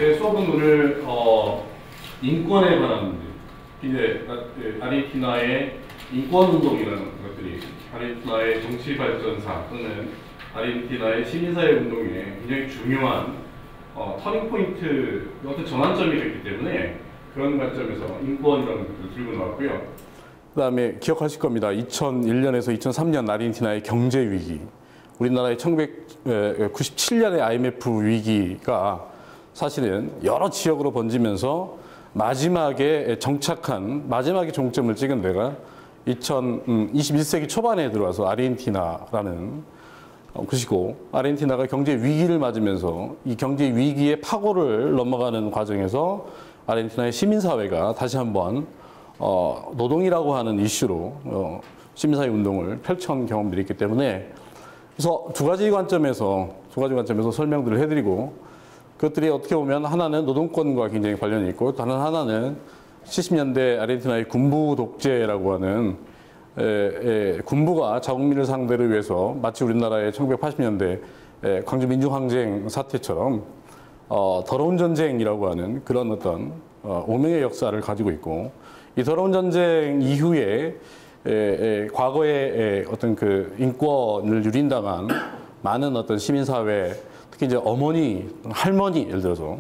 제 수업은 오늘 인권에 관한 문제, 이제 아르헨티나의 인권운동이라는 것들이 아르헨티나의 정치 발전사 또는 아르헨티나의 시민사회 운동에 굉장히 중요한 터닝 포인트, 어떤 전환점이 됐기 때문에 그런 관점에서 인권이라는 것들을 들고 나왔고요. 그다음에 기억하실 겁니다. 2001년에서 2003년 아르헨티나의 경제 위기, 우리나라의 1997년의 IMF 위기가 사실은 여러 지역으로 번지면서 마지막에 종점을 찍은 데가 21세기 초반에 들어와서 아르헨티나라는 것이고, 아르헨티나가 경제 위기를 맞으면서 이 경제 위기의 파고를 넘어가는 과정에서 아르헨티나의 시민사회가 다시 한번 노동이라고 하는 이슈로 시민사회 운동을 펼쳐온 경험들이 있기 때문에, 그래서 두 가지 관점에서 설명들을 해드리고, 그것들이 어떻게 보면 하나는 노동권과 굉장히 관련이 있고, 다른 하나는 70년대 아르헨티나의 군부 독재라고 하는 군부가 자국민을 상대로 위해서 마치 우리나라의 1980년대 광주 민주항쟁 사태처럼 더러운 전쟁이라고 하는 그런 어떤 오명의 역사를 가지고 있고, 이 더러운 전쟁 이후에 과거에 어떤 그 인권을 유린당한 많은 어떤 시민사회, 특히 이제 어머니, 할머니, 예를 들어서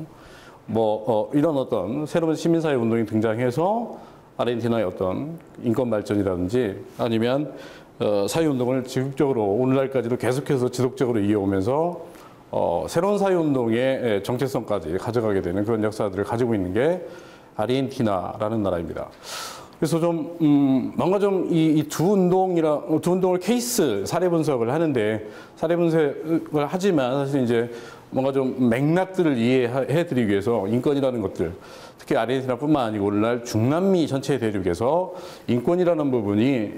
이런 어떤 새로운 시민사회 운동이 등장해서 아르헨티나의 어떤 인권 발전이라든지 아니면 사회운동을 지속적으로 오늘날까지도 계속해서 지속적으로 이어오면서 새로운 사회운동의 정체성까지 가져가게 되는 그런 역사들을 가지고 있는 게 아르헨티나라는 나라입니다. 그래서 좀 뭔가 좀 이 두 운동을 케이스 사례 분석을 하는데, 사례 분석을 하지만 사실 이제 뭔가 좀 맥락들을 이해해드리기 위해서 인권이라는 것들, 특히 아르헨티나뿐만 아니고 오늘날 중남미 전체 대륙에서 인권이라는 부분이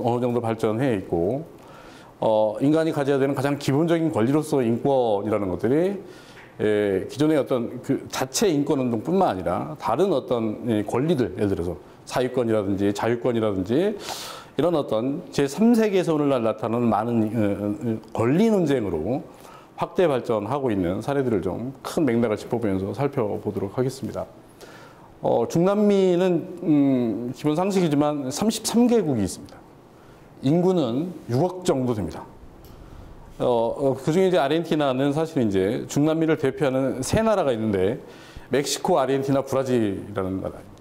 어느 정도 발전해 있고, 인간이 가져야 되는 가장 기본적인 권리로서 인권이라는 것들이 기존의 어떤 그 자체 인권 운동뿐만 아니라 다른 어떤 권리들, 예를 들어서 사유권이라든지 자유권이라든지 이런 어떤 제3세계에서 오늘날 나타나는 많은 권리 논쟁으로 확대 발전하고 있는 사례들을 좀 큰 맥락을 짚어보면서 살펴보도록 하겠습니다. 중남미는 기본 상식이지만 33개국이 있습니다. 인구는 6억 정도 됩니다. 그중에 이제 아르헨티나는 사실 이제 중남미를 대표하는 세 나라가 있는데, 멕시코, 아르헨티나, 브라질이라는 나라입니다.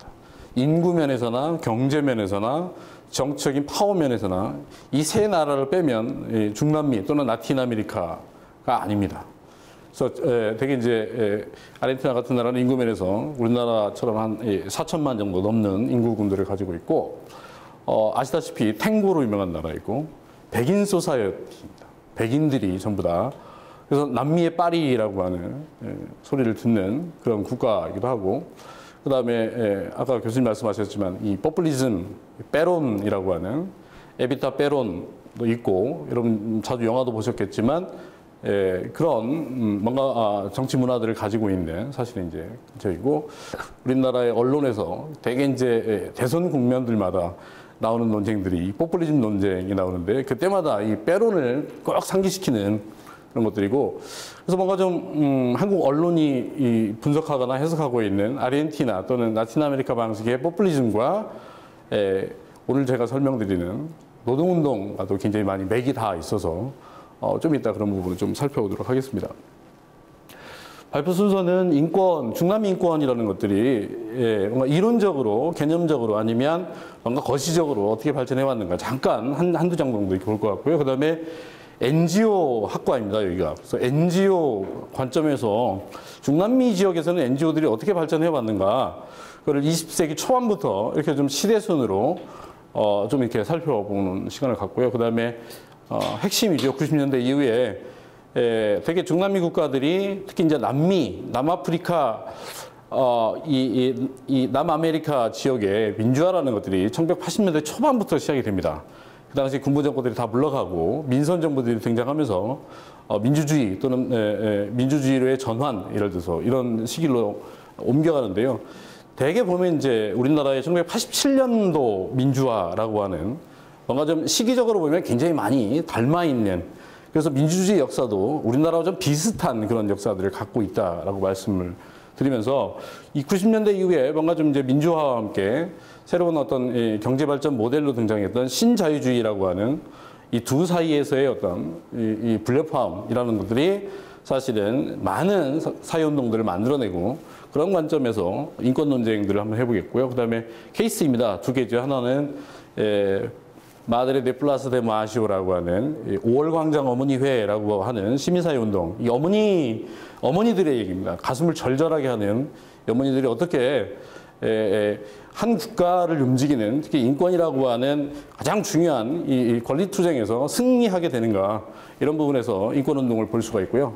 인구 면에서나 경제 면에서나 정치적인 파워 면에서나 이 세 나라를 빼면 중남미 또는 라틴 아메리카가 아닙니다. 그래서 되게 이제 아르헨티나 같은 나라는 인구 면에서 우리나라처럼 한 4천만 정도 넘는 인구군들을 가지고 있고, 아시다시피 탱고로 유명한 나라이고, 백인 소사이어티입니다. 백인들이 전부 다. 그래서 남미의 파리라고 하는 소리를 듣는 그런 국가이기도 하고, 그 다음에 아까 교수님 말씀하셨지만 이 포퓰리즘, 페론이라고 하는 에비타 페론도 있고, 여러분 자주 영화도 보셨겠지만 그런 뭔가 정치 문화들을 가지고 있는 사실은 이제 저이고, 우리나라의 언론에서 대개 이제 대선 국면들마다 나오는 논쟁들이 포퓰리즘 논쟁이 나오는데, 그때마다 이 페론을 꼭 상기시키는 그런 것들이고, 그래서 뭔가 좀 한국 언론이 분석하거나 해석하고 있는 아르헨티나 또는 라틴 아메리카 방식의 포퓰리즘과 오늘 제가 설명드리는 노동운동과도 굉장히 많이 맥이 다 있어서 좀 이따 그런 부분을 좀 살펴보도록 하겠습니다. 발표 순서는 중남미 인권이라는 것들이 뭔가 이론적으로, 개념적으로 아니면 뭔가 거시적으로 어떻게 발전해 왔는가 잠깐 한두 장 정도 이렇게 볼 것 같고요. 그 다음에 NGO 학과입니다, 여기가. 그래서 NGO 관점에서 중남미 지역에서는 NGO들이 어떻게 발전해 왔는가, 그걸 20세기 초반부터 이렇게 좀 시대순으로 좀 이렇게 살펴보는 시간을 갖고요. 그 다음에 핵심이죠. 90년대 이후에 되게 중남미 국가들이 특히 이제 남아프리카, 이 남아메리카 지역의 민주화라는 것들이 1980년대 초반부터 시작이 됩니다. 그 당시 군부 정권들이 다 물러가고 민선 정부들이 등장하면서 민주주의 또는 민주주의로의 전환, 예를 들어서 이런 시기로 옮겨가는데요. 대개 보면 이제 우리나라의 1987년도 민주화라고 하는 뭔가 좀 시기적으로 보면 굉장히 많이 닮아 있는 그래서 민주주의 역사도 우리나라와 좀 비슷한 그런 역사들을 갖고 있다라고 말씀을 드리면서 이 90년대 이후에 뭔가 좀 이제 민주화와 함께 새로운 어떤 경제 발전 모델로 등장했던 신자유주의라고 하는 이 두 사이에서의 어떤 이 불협화음이라는 것들이 사실은 많은 사회운동들을 만들어내고 그런 관점에서 인권 논쟁들을 한번 해보겠고요. 그 다음에 케이스입니다. 두 개죠. 하나는 마드레 데 플라스 데 마시오라고 하는 5월 광장 어머니회라고 하는 시민사회운동. 이 어머니들의 얘기입니다. 가슴을 절절하게 하는 어머니들이 어떻게 한 국가를 움직이는 특히 인권이라고 하는 가장 중요한 이 권리 투쟁에서 승리하게 되는가 이런 부분에서 인권운동을 볼 수가 있고요.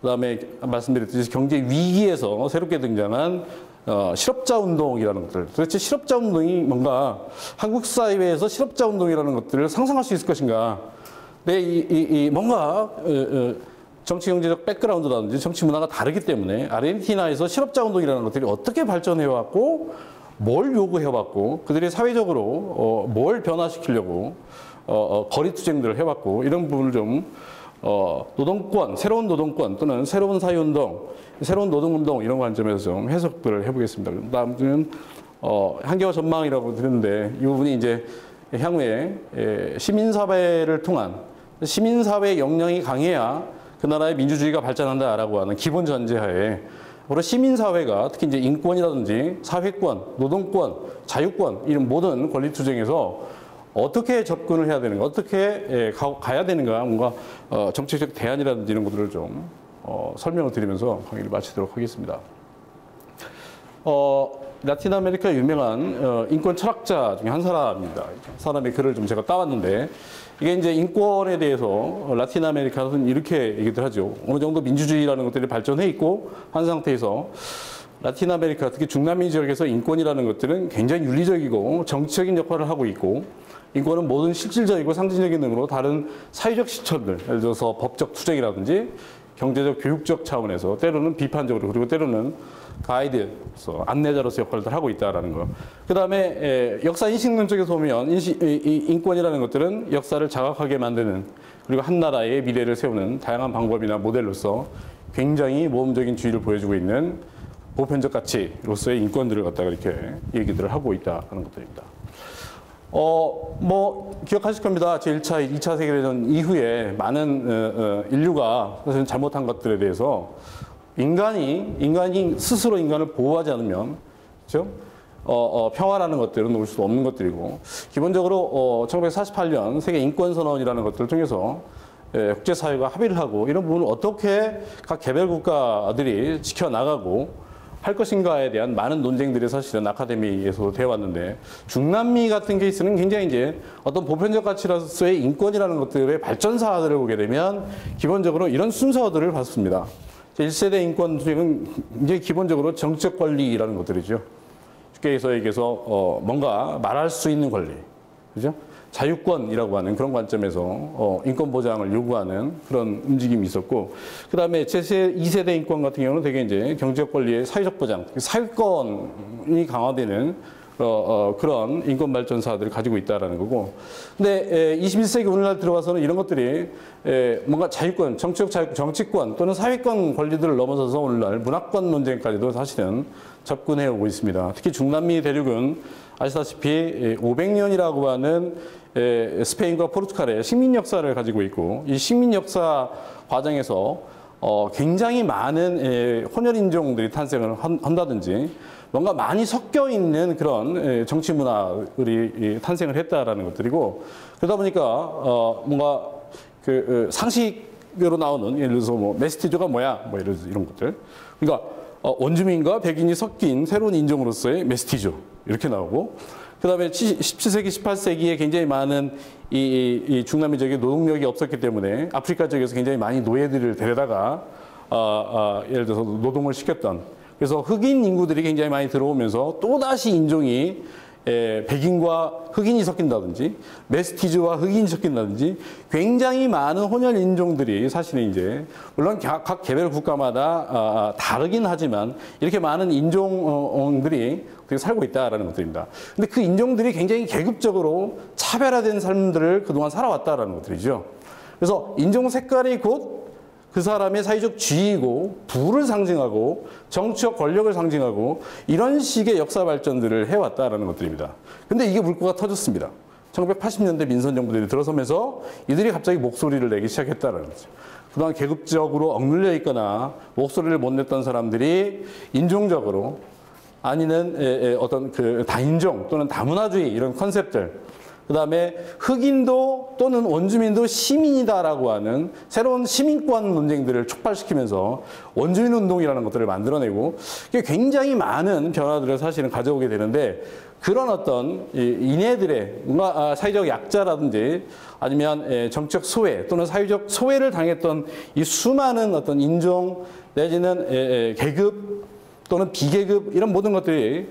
그다음에 말씀드렸듯이 경제 위기에서 새롭게 등장한 실업자 운동이라는 것들. 도대체 실업자 운동이 뭔가 한국 사회에서 실업자 운동이라는 것들을 상상할 수 있을 것인가? 근데 뭔가 정치 경제적 백그라운드라든지 정치 문화가 다르기 때문에 아르헨티나에서 실업자 운동이라는 것들이 어떻게 발전해 왔고 뭘 요구해 왔고 그들이 사회적으로 뭘 변화시키려고 거리 투쟁들을 해왔고 이런 부분을 좀 노동권, 새로운 노동권 또는 새로운 사회운동, 새로운 노동운동 이런 관점에서 좀 해석들을 해보겠습니다. 다음은 한계와 전망이라고 드렸는데 이 부분이 이제 향후에 시민사회를 통한 시민사회의 역량이 강해야 그 나라의 민주주의가 발전한다라고 하는 기본 전제하에 바로 시민사회가 특히 이제 인권이라든지 사회권, 노동권, 자유권 이런 모든 권리 투쟁에서 어떻게 접근을 해야 되는가, 어떻게 가야 되는가, 뭔가 정책적 대안이라든지 이런 것들을 좀 설명을 드리면서 강의를 마치도록 하겠습니다. 라틴 아메리카 유명한 인권 철학자 중에 한 사람입니다. 사람의 글을 좀 제가 따왔는데 이게 이제 인권에 대해서 라틴 아메리카는 이렇게 얘기들 하죠. 어느 정도 민주주의라는 것들이 발전해 있고 한 상태에서 라틴 아메리카 특히 중남미 지역에서 인권이라는 것들은 굉장히 윤리적이고 정치적인 역할을 하고 있고 인권은 모든 실질적이고 상징적인 의미로 다른 사회적 시천들 예를 들어서 법적 투쟁이라든지 경제적 교육적 차원에서 때로는 비판적으로 그리고 때로는 가이드로서 안내자로서 역할을 하고 있다는 거. 그 다음에 역사 인식론 쪽에서 보면 인권이라는 것들은 역사를 자각하게 만드는 그리고 한 나라의 미래를 세우는 다양한 방법이나 모델로서 굉장히 모험적인 주의를 보여주고 있는 보편적 가치로서의 인권들을 갖다가 이렇게 얘기들을 하고 있다는 것들입니다. 기억하실 겁니다. 제1차, 2차 세계대전 이후에 많은 인류가 사실 잘못한 것들에 대해서 인간이 스스로 인간을 보호하지 않으면, 그렇죠? 평화라는 것들은 올 수 없는 것들이고, 기본적으로 1948년 세계 인권선언이라는 것들을 통해서 국제사회가 합의를 하고 이런 부분을 어떻게 각 개별 국가들이 지켜나가고 할 것인가에 대한 많은 논쟁들이 사실은 아카데미에서도 되어 왔는데 중남미 같은 케이스는 굉장히 이제 어떤 보편적 가치로서의 인권이라는 것들의 발전사들을 보게 되면 기본적으로 이런 순서들을 봤습니다. 1세대 인권 수행은 굉장히 기본적으로 정치적 권리라는 것들이죠. 쉽게 얘기해서 뭔가 말할 수 있는 권리, 그죠? 자유권이라고 하는 그런 관점에서 인권 보장을 요구하는 그런 움직임이 있었고, 그 다음에 제2세대 인권 같은 경우는 되게 이제 경제적 권리의 사회적 보장, 사회권이 강화되는 그런 인권 발전사들을 가지고 있다라는 거고, 근데 21세기 오늘날 들어와서는 이런 것들이 뭔가 자유권, 정치권 또는 사회권 권리들을 넘어서서 오늘날 문화권 논쟁까지도 사실은 접근해 오고 있습니다. 특히 중남미 대륙은 아시다시피 500년이라고 하는 스페인과 포르투갈의 식민 역사를 가지고 있고 이 식민 역사 과정에서 굉장히 많은 혼혈 인종들이 탄생을 한다든지 뭔가 많이 섞여 있는 그런 정치 문화들이 탄생을 했다라는 것들이고 그러다 보니까 뭔가 그 상식으로 나오는 예를 들어서 뭐 메스티조가 뭐야 뭐 이런 것들 그러니까 원주민과 백인이 섞인 새로운 인종으로서의 메스티조 이렇게 나오고 그 다음에 17세기, 18세기에 굉장히 많은 이 중남미 지역에 노동력이 없었기 때문에 아프리카 지역에서 굉장히 많이 노예들을 데려다가 예를 들어서 노동을 시켰던 그래서 흑인 인구들이 굉장히 많이 들어오면서 또다시 인종이 백인과 흑인이 섞인다든지 메스티즈와 흑인이 섞인다든지 굉장히 많은 혼혈 인종들이 사실은 이제 물론 각 개별 국가마다 다르긴 하지만 이렇게 많은 인종들이 살고 있다라는 것들입니다. 근데 그 인종들이 굉장히 계급적으로 차별화된 삶들을 그동안 살아왔다라는 것들이죠. 그래서 인종 색깔이 곧 그 사람의 사회적 지위이고 부를 상징하고 정치적 권력을 상징하고 이런 식의 역사 발전들을 해왔다라는 것들입니다. 근데 이게 물꼬가 터졌습니다. 1980년대 민선 정부들이 들어서면서 이들이 갑자기 목소리를 내기 시작했다라는 거죠. 그동안 계급적으로 억눌려 있거나 목소리를 못 냈던 사람들이 인종적으로 아니면 어떤 그 다인종 또는 다문화주의 이런 컨셉들, 그 다음에 흑인도 또는 원주민도 시민이다라고 하는 새로운 시민권 논쟁들을 촉발시키면서 원주민 운동이라는 것들을 만들어내고 이게 굉장히 많은 변화들을 사실은 가져오게 되는데, 그런 어떤 이네들의 뭔가 사회적 약자라든지 아니면 정치적 소외 또는 사회적 소외를 당했던 이 수많은 어떤 인종 내지는 계급 또는 비계급 이런 모든 것들이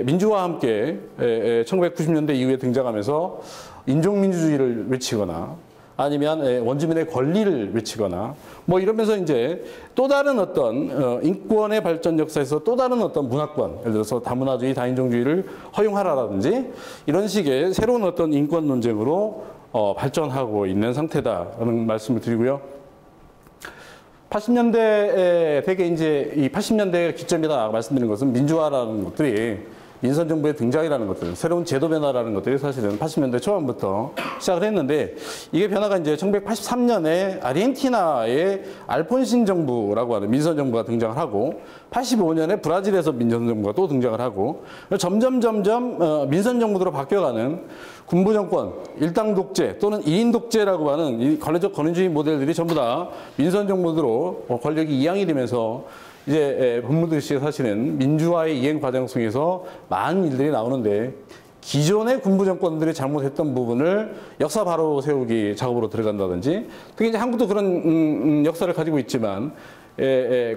민주화와 함께 1990년대 이후에 등장하면서 인종민주주의를 외치거나 아니면 원주민의 권리를 외치거나 뭐 이러면서 이제 또 다른 어떤 인권의 발전 역사에서 또 다른 어떤 문화권, 예를 들어서 다문화주의, 다인종주의를 허용하라라든지 이런 식의 새로운 어떤 인권 논쟁으로 발전하고 있는 상태다라는 말씀을 드리고요. 80년대에 되게 이제 이 80년대 기점이다 말씀드린 것은 민주화라는 것들이 민선 정부의 등장이라는 것들, 새로운 제도 변화라는 것들이 사실은 80년대 초반부터 시작을 했는데, 이게 변화가 이제 1983년에 아르헨티나의 알폰신 정부라고 하는 민선 정부가 등장을 하고 85년에 브라질에서 민선 정부가 또 등장을 하고 점점 민선 정부로 바뀌어가는 군부 정권, 일당 독재 또는 1인 독재라고 하는 이 권력적 권위주의 모델들이 전부 다 민선 정부로 권력이 이양이 되면서 이제 본무듯이 사실은 민주화의 이행 과정 속에서 많은 일들이 나오는데, 기존의 군부 정권들이 잘못했던 부분을 역사 바로 세우기 작업으로 들어간다든지, 특히 이제 한국도 그런 역사를 가지고 있지만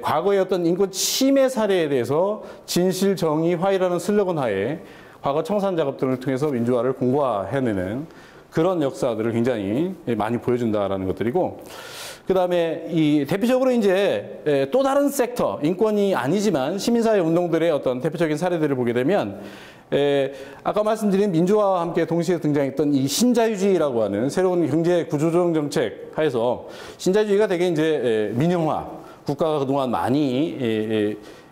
과거의 어떤 인권 침해 사례에 대해서 진실, 정의, 화해라는 슬로건 하에 과거 청산 작업들을 통해서 민주화를 공고화해내는 그런 역사들을 굉장히 많이 보여준다라는 것들이고, 그 다음에 이 대표적으로 이제 또 다른 섹터, 인권이 아니지만 시민사회 운동들의 어떤 대표적인 사례들을 보게 되면, 아까 말씀드린 민주화와 함께 동시에 등장했던 이 신자유주의라고 하는 새로운 경제 구조조정 정책 하에서, 신자유주의가 되게 이제 민영화, 국가가 그동안 많이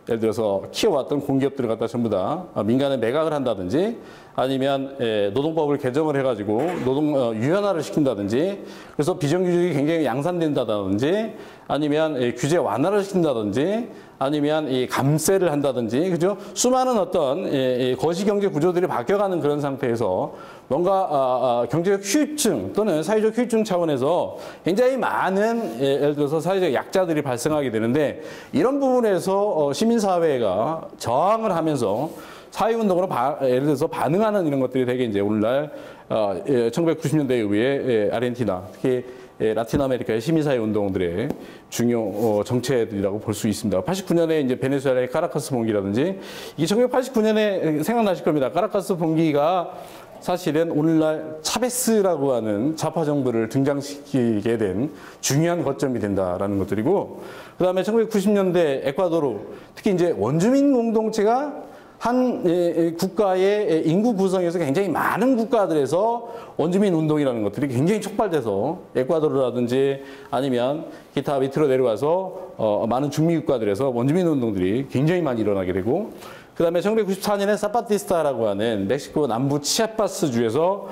예를 들어서 키워왔던 공기업들을 갖다 전부 다 민간에 매각을 한다든지 아니면 노동법을 개정을 해가지고 노동 유연화를 시킨다든지, 그래서 비정규직이 굉장히 양산된다든지 아니면 규제 완화를 시킨다든지 아니면 이 감세를 한다든지, 그죠? 수많은 어떤 거시경제 구조들이 바뀌어가는 그런 상태에서 뭔가 경제적 휴유증 또는 사회적 휴유증 차원에서 굉장히 많은 예를 들어서 사회적 약자들이 발생하게 되는데, 이런 부분에서 시민사회가 저항을 하면서 사회운동으로 예를 들어서 반응하는 이런 것들이 되게 이제 오늘날 1990년대 이후에 아르헨티나, 특히 라틴 아메리카의 시민사회 운동들의 중요 정체들이라고 볼 수 있습니다. 89년에 이제 베네수엘라의 카라카스 봉기라든지, 이게 1989년에 생각나실 겁니다. 카라카스 봉기가 사실은 오늘날 차베스라고 하는 좌파 정부를 등장시키게 된 중요한 거점이 된다라는 것들이고, 그 다음에 1990년대 에콰도르, 특히 이제 원주민 공동체가 한 국가의 인구 구성에서 굉장히 많은 국가들에서 원주민 운동이라는 것들이 굉장히 촉발돼서 에콰도르라든지 아니면 기타 밑으로 내려와서 많은 중미 국가들에서 원주민 운동들이 굉장히 많이 일어나게 되고, 그 다음에 1994년에 사파티스타라고 하는 멕시코 남부 치아파스 주에서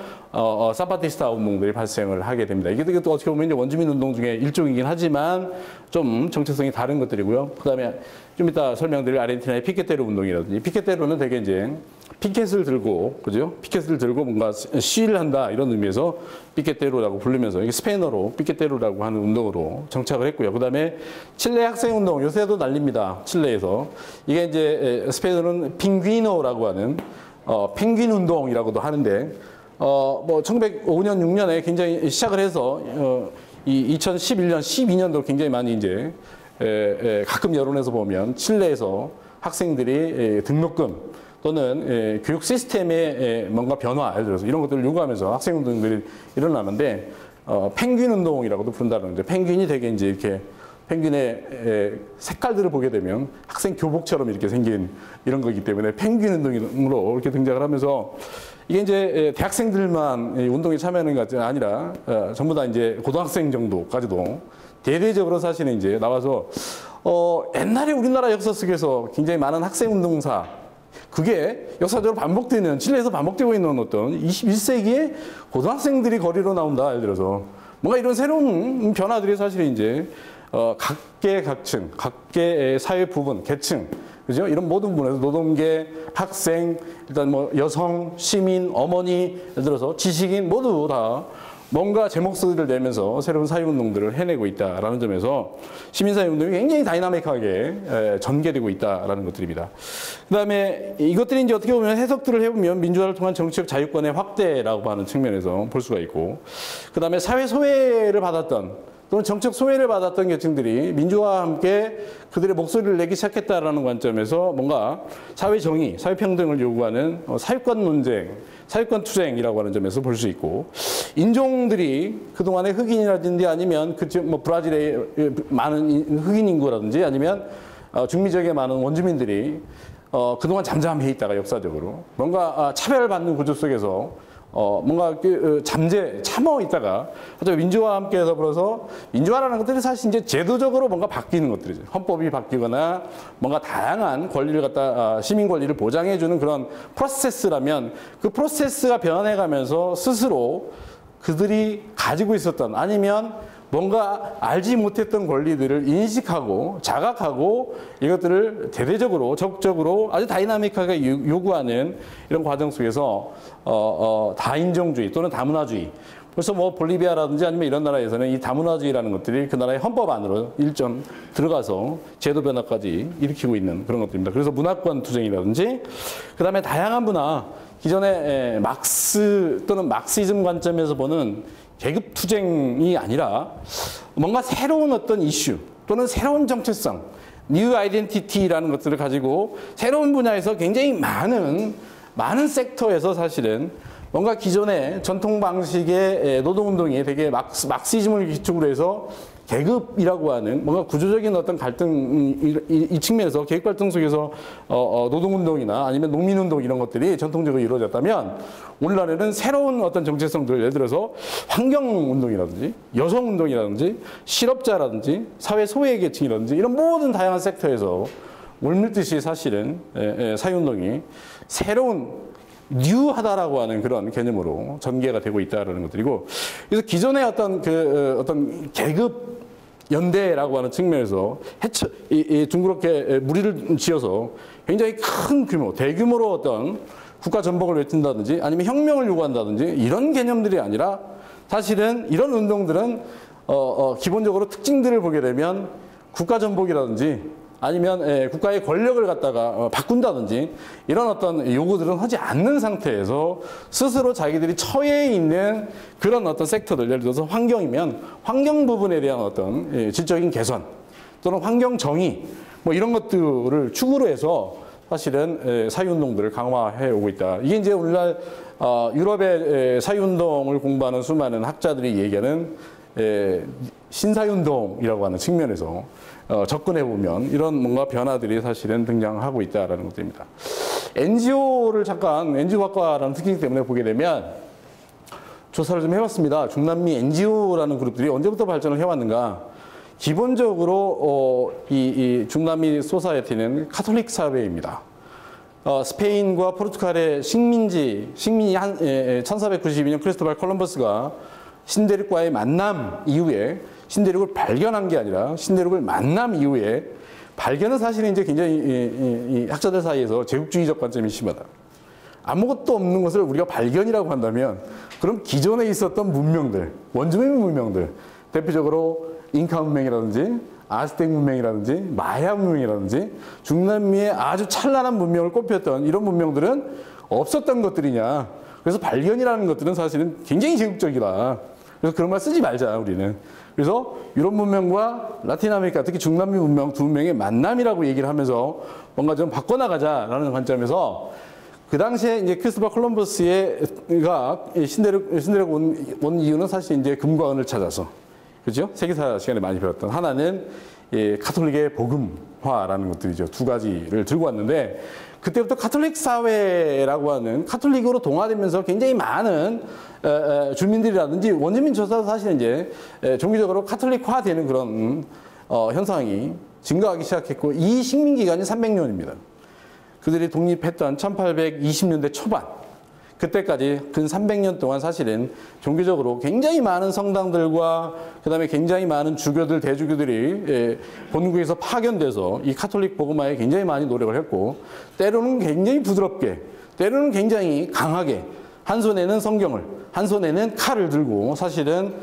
사파티스타 운동들이 발생을 하게 됩니다. 이게 또 어떻게 보면 이제 원주민 운동 중에 일종이긴 하지만 좀 정체성이 다른 것들이고요. 그 다음에 좀 이따 설명드릴 아르헨티나의 피케테로 운동이라든지, 피케테로는 되게 이제 피켓을 들고, 그죠? 피켓을 들고 뭔가 시위를 한다 이런 의미에서 피케테로라고 부르면서, 이게 스페인어로 피케테로라고 하는 운동으로 정착을 했고요. 그 다음에 칠레 학생 운동, 요새도 난립니다. 칠레에서. 이게 이제 스페인어는 핑귀노라고 하는 펭귄 운동이라고도 하는데, 뭐 1905년 6년에 굉장히 시작을 해서 이 2011년 12년도 굉장히 많이 이제 가끔 여론에서 보면 칠레에서 학생들이 등록금 또는 교육 시스템의 뭔가 변화, 예를 들어서 이런 것들을 요구하면서 학생 운동들이 일어나는데, 펭귄 운동이라고도 부른다는 거죠. 펭귄이 되게 이제 이렇게 펭귄의 색깔들을 보게 되면 학생 교복처럼 이렇게 생긴 이런 거기 때문에 펭귄 운동으로 이렇게 등장을 하면서 이게 이제 대학생들만 운동에 참여하는 것이 아니라 전부 다 이제 고등학생 정도까지도 대대적으로 사실은 이제 나와서 옛날에 우리나라 역사 속에서 굉장히 많은 학생 운동사 그게 역사적으로 반복되는 칠레에서 반복되고 있는 어떤 21세기에 고등학생들이 거리로 나온다 예를 들어서 뭔가 이런 새로운 변화들이 사실은 이제 각계각층, 각계의 사회 부분, 계층, 그죠? 이런 모든 부분에서 노동계, 학생, 일단 뭐 여성, 시민, 어머니, 예를 들어서 지식인 모두 다 뭔가 제 목소리를 내면서 새로운 사회운동들을 해내고 있다라는 점에서 시민사회운동이 굉장히 다이나믹하게 전개되고 있다라는 것들입니다. 그 다음에 이것들이 이제 어떻게 보면 해석들을 해보면 민주화를 통한 정치적 자유권의 확대라고 하는 측면에서 볼 수가 있고, 그 다음에 사회 소외를 받았던 또는 정책 소외를 받았던 계층들이 민주화와 함께 그들의 목소리를 내기 시작했다라는 관점에서 뭔가 사회 정의, 사회 평등을 요구하는 사회권 논쟁, 사회권 투쟁이라고 하는 점에서 볼 수 있고, 인종들이 그동안의 흑인이라든지 아니면 뭐 브라질의 많은 흑인 인구라든지 아니면 중미 지역의 많은 원주민들이 그동안 잠잠해 있다가 역사적으로 뭔가 차별받는 구조 속에서 뭔가 참어 있다가 하여튼 민주화와 함께 더불어서 민주화라는 것들이 사실 이제 제도적으로 뭔가 바뀌는 것들이죠. 헌법이 바뀌거나 뭔가 다양한 권리를 갖다 시민 권리를 보장해주는 그런 프로세스라면 그 프로세스가 변해가면서 스스로 그들이 가지고 있었던 아니면 뭔가 알지 못했던 권리들을 인식하고 자각하고 이것들을 대대적으로 적극적으로 아주 다이나믹하게 요구하는 이런 과정 속에서 다인종주의 또는 다문화주의, 벌써 뭐 볼리비아라든지 아니면 이런 나라에서는 이 다문화주의라는 것들이 그 나라의 헌법 안으로 일정 들어가서 제도 변화까지 일으키고 있는 그런 것들입니다. 그래서 문화권 투쟁이라든지 그 다음에 다양한 문화, 기존의 막스 또는 막시즘 관점에서 보는 계급 투쟁이 아니라 뭔가 새로운 어떤 이슈 또는 새로운 정체성, 뉴 아이덴티티라는 것들을 가지고 새로운 분야에서 굉장히 많은 섹터에서 사실은 뭔가 기존의 전통 방식의 노동운동이 되게 막시즘을 기초로 해서 계급이라고 하는 뭔가 구조적인 어떤 갈등, 이 측면에서 계급 갈등 속에서 노동운동이나 아니면 농민운동 이런 것들이 전통적으로 이루어졌다면 오늘날에는 새로운 어떤 정체성들, 예를 들어서 환경운동이라든지 여성운동이라든지 실업자라든지 사회 소외 계층이라든지 이런 모든 다양한 섹터에서 물밀듯이 사실은 사회운동이 새로운 뉴하다라고 하는 그런 개념으로 전개가 되고 있다라는 것들이고, 그래서 기존의 어떤 어떤 계급 연대라고 하는 측면에서 둥그렇게 무리를 지어서 굉장히 큰 규모, 대규모로 어떤 국가 전복을 외친다든지 아니면 혁명을 요구한다든지 이런 개념들이 아니라 사실은 이런 운동들은 기본적으로 특징들을 보게 되면 국가 전복이라든지 아니면 국가의 권력을 갖다가 바꾼다든지 이런 어떤 요구들은 하지 않는 상태에서 스스로 자기들이 처해 있는 그런 어떤 섹터들, 예를 들어서 환경이면 환경 부분에 대한 어떤 질적인 개선 또는 환경 정의 뭐 이런 것들을 축으로 해서 사실은 사회운동들을 강화해 오고 있다. 이게 이제 오늘날 유럽의 사회운동을 공부하는 수많은 학자들이 얘기하는 신사회운동이라고 하는 측면에서 접근해보면 이런 뭔가 변화들이 사실은 등장하고 있다는 것들입니다. NGO를 잠깐, NGO학과라는 특징 때문에 보게 되면 조사를 좀 해봤습니다. 중남미 NGO라는 그룹들이 언제부터 발전을 해왔는가. 기본적으로 이 중남미 소사이어티는 카톨릭 사회입니다. 스페인과 포르투갈의 식민이 1492년 크리스토발 콜럼버스가 신대륙과의 만남 이후에 신대륙을 발견한 게 아니라 신대륙을 만남 이후에 발견은 사실은 이제 굉장히 이 학자들 사이에서 제국주의적 관점이 심하다. 아무것도 없는 것을 우리가 발견이라고 한다면 그럼 기존에 있었던 문명들, 원주민 문명들, 대표적으로 잉카 문명이라든지 아스텍 문명이라든지 마야 문명이라든지 중남미의 아주 찬란한 문명을 꼽혔던 이런 문명들은 없었던 것들이냐. 그래서 발견이라는 것들은 사실은 굉장히 제국적이다. 그래서 그런 말 쓰지 말자, 우리는. 그래서 유럽 문명과 라틴 아메리카, 특히 중남미 문명 두 문명의 만남이라고 얘기를 하면서 뭔가 좀 바꿔나가자라는 관점에서 그 당시에 이제 크리스토퍼 콜럼버스가 신대륙 온 이유는 사실 이제 금과 은을 찾아서, 그죠? 세계사 시간에 많이 배웠던 하나는 예, 가톨릭의 복음화라는 것들이죠. 두 가지를 들고 왔는데 그때부터 가톨릭 사회라고 하는 카톨릭으로 동화되면서 굉장히 많은 주민들이라든지 원주민조차도 사실 이제 종교적으로 카톨릭화되는 그런 현상이 증가하기 시작했고 이 식민기간이 300년입니다. 그들이 독립했던 1820년대 초반 그때까지 근 300년 동안 사실은 종교적으로 굉장히 많은 성당들과 그다음에 굉장히 많은 주교들, 대주교들이 본국에서 파견돼서 이 카톨릭 복음화에 굉장히 많이 노력을 했고 때로는 굉장히 부드럽게 때로는 굉장히 강하게 한 손에는 성경을 한 손에는 칼을 들고 사실은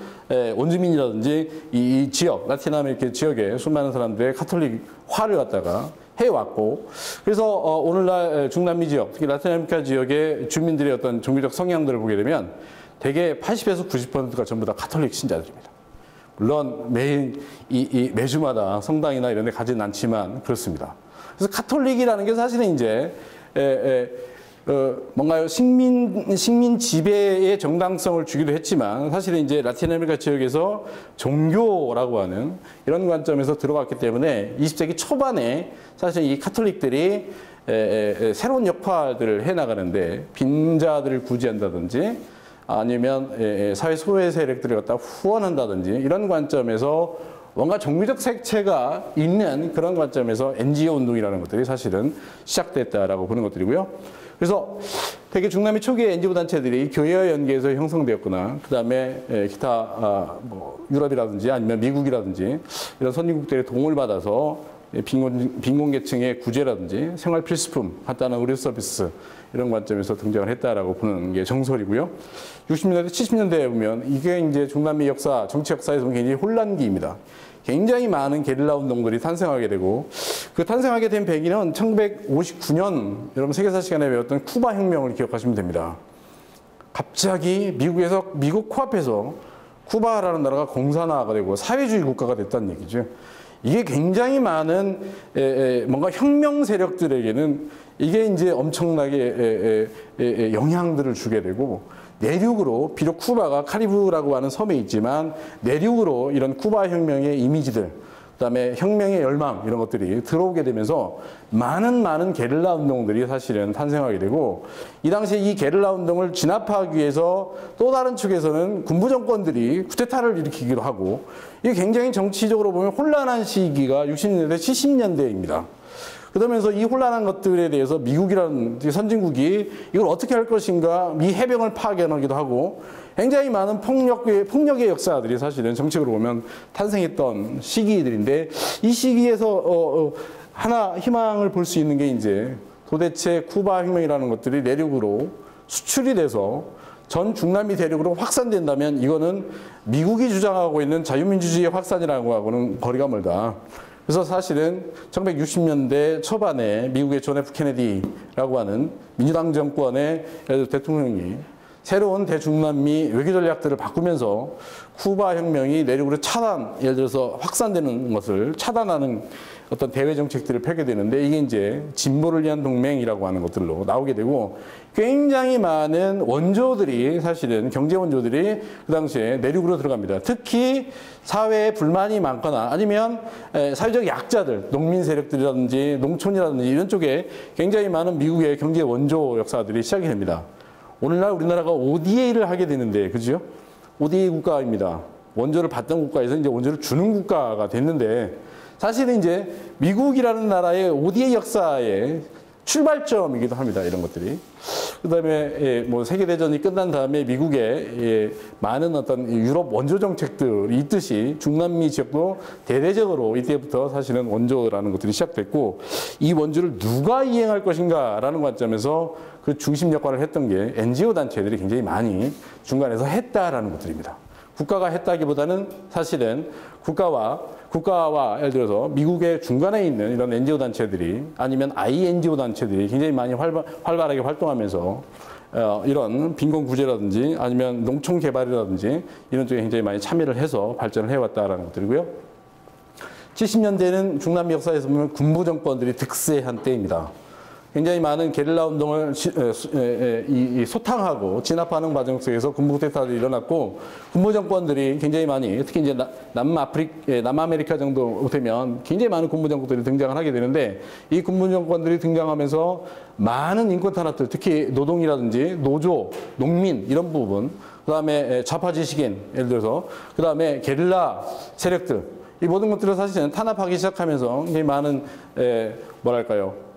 원주민이라든지 이 지역, 라틴 아메리카 지역의 수많은 사람들의 카톨릭화를 갖다가 해왔고 그래서 오늘날 중남미 지역, 특히 라틴 아메리카 지역의 주민들의 어떤 종교적 성향들을 보게 되면 대개 80에서 90%가 전부 다 카톨릭 신자들입니다. 물론 매주마다 성당이나 이런 데 가지는 않지만 그렇습니다. 그래서 카톨릭이라는 게 사실은 이제 뭔가 식민 지배의 정당성을 주기도 했지만 사실은 이제 라틴 아메리카 지역에서 종교라고 하는 이런 관점에서 들어갔기 때문에 20세기 초반에 사실 이 카톨릭들이 새로운 역할들을 해나가는데 빈자들을 구제한다든지 아니면 사회 소외 세력들을 갖다 후원한다든지 이런 관점에서 뭔가 종교적 색채가 있는 그런 관점에서 NGO 운동이라는 것들이 사실은 시작됐다라고 보는 것들이고요. 그래서 되게 중남미 초기의 NGO 단체들이 교회와 연계해서 형성되었거나 그 다음에 기타 뭐 유럽이라든지 아니면 미국이라든지 이런 선진국들의 도움을 받아서 빈곤계층의 구제라든지 생활 필수품, 간단한 의료 서비스 이런 관점에서 등장을 했다라고 보는 게 정설이고요. 60년대, 70년대에 보면 이게 이제 중남미 역사, 정치 역사에서 굉장히 혼란기입니다. 굉장히 많은 게릴라 운동들이 탄생하게 되고 그 탄생하게 된 배경은 1959년 여러분 세계사 시간에 배웠던 쿠바 혁명을 기억하시면 됩니다. 갑자기 미국 코앞에서 쿠바라는 나라가 공산화가 되고 사회주의 국가가 됐다는 얘기죠. 이게 굉장히 많은 뭔가 혁명 세력들에게는 이게 이제 엄청나게 영향들을 주게 되고 내륙으로 비록 쿠바가 카리브라고 하는 섬에 있지만 내륙으로 이런 쿠바 혁명의 이미지들 그다음에 혁명의 열망 이런 것들이 들어오게 되면서 많은 게릴라 운동들이 사실은 탄생하게 되고 이 당시에 이 게릴라 운동을 진압하기 위해서 또 다른 측에서는 군부 정권들이 쿠데타를 일으키기도 하고 이게 굉장히 정치적으로 보면 혼란한 시기가 60년대, 70년대입니다. 그러면서 이 혼란한 것들에 대해서 미국이라는 선진국이 이걸 어떻게 할 것인가 미 해병을 파견하기도 하고 굉장히 많은 폭력의 역사들이 사실은 정책으로 보면 탄생했던 시기들인데 이 시기에서 하나 희망을 볼 수 있는 게 이제 도대체 쿠바 혁명이라는 것들이 내륙으로 수출이 돼서 전 중남미 대륙으로 확산된다면 이거는 미국이 주장하고 있는 자유민주주의의 확산이라고 하고는 거리가 멀다. 그래서 사실은 1960년대 초반에 미국의 존 F 케네디라고 하는 민주당 정권의 대통령이 새로운 대중남미 외교 전략들을 바꾸면서 쿠바 혁명이 내륙으로 예를 들어서 확산되는 것을 차단하는 어떤 대외 정책들을 펴게 되는데 이게 이제 진보를 위한 동맹이라고 하는 것들로 나오게 되고 굉장히 많은 원조들이 사실은 경제 원조들이 그 당시에 내륙으로 들어갑니다. 특히 사회에 불만이 많거나 아니면 사회적 약자들, 농민 세력들이라든지 농촌이라든지 이런 쪽에 굉장히 많은 미국의 경제 원조 역사들이 시작이 됩니다. 오늘날 우리나라가 ODA를 하게 되는데, 그죠? ODA 국가입니다. 원조를 받던 국가에서 이제 원조를 주는 국가가 됐는데, 사실은 이제 미국이라는 나라의 ODA 역사의 출발점이기도 합니다. 이런 것들이. 그 다음에 뭐 세계대전이 끝난 다음에 미국의 많은 어떤 유럽 원조 정책들이 있듯이 중남미 지역도 대대적으로 이때부터 사실은 원조라는 것들이 시작됐고 이 원조를 누가 이행할 것인가 라는 관점에서 그 중심 역할을 했던 게 NGO 단체들이 굉장히 많이 중간에서 했다라는 것들입니다. 국가가 했다기보다는 사실은 국가와 예를 들어서 미국의 중간에 있는 이런 NGO 단체들이 아니면 INGO 단체들이 굉장히 많이 활발하게 활동하면서 이런 빈곤 구제라든지 아니면 농촌 개발이라든지 이런 쪽에 굉장히 많이 참여를 해서 발전을 해왔다라는 것들이고요. 70년대는 중남미 역사에서 보면 군부 정권들이 득세한 때입니다. 굉장히 많은 게릴라 운동을 소탕하고 진압하는 과정 속에서 군부 쿠데타들이 일어났고 군부 정권들이 굉장히 많이 특히 이제 남아메리카 정도 되면 굉장히 많은 군부 정권들이 등장을 하게 되는데 이 군부 정권들이 등장하면서 많은 인권 탄압들 특히 노동이라든지 노조, 농민 이런 부분 그다음에 좌파 지식인 예를 들어서 그다음에 게릴라 세력들 이 모든 것들을 사실은 탄압하기 시작하면서 굉장히 많은 뭐랄까요?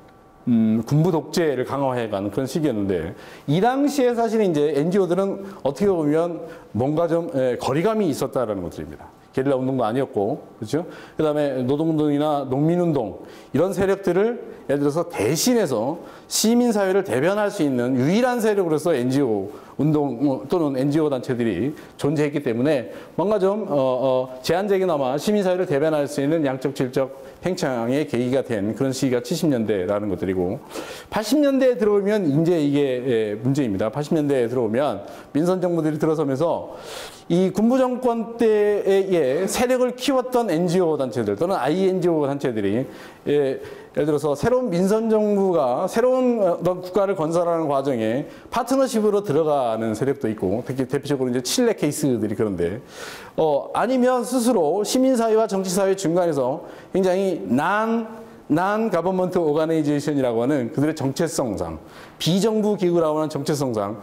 군부 독재를 강화해가는 그런 시기였는데 이 당시에 사실 이제 NGO들은 어떻게 보면 뭔가 좀 거리감이 있었다라는 것들입니다. 게릴라 운동도 아니었고, 그렇죠? 그다음에 노동운동이나 농민운동 이런 세력들을 예를 들어서 대신해서 시민사회를 대변할 수 있는 유일한 세력으로서 NGO 운동 또는 NGO 단체들이 존재했기 때문에 뭔가 좀 제한적이나마 시민사회를 대변할 수 있는 양적 질적 팽창의 계기가 된 그런 시기가 70년대라는 것들이고 80년대에 들어오면 이제 이게 문제입니다. 80년대에 들어오면 민선 정부들이 들어서면서 이 군부 정권 때의 세력을 키웠던 NGO 단체들 또는 INGO 단체들이 예를 들어서 새로운 민선 정부가 새로운 어떤 국가를 건설하는 과정에 파트너십으로 들어가는 세력도 있고 특히 대표적으로 이제 칠레 케이스들이 그런데 아니면 스스로 시민사회와 정치사회 중간에서 굉장히 non-government organization이라고 하는 그들의 정체성상 비정부 기구라고 하는 정체성상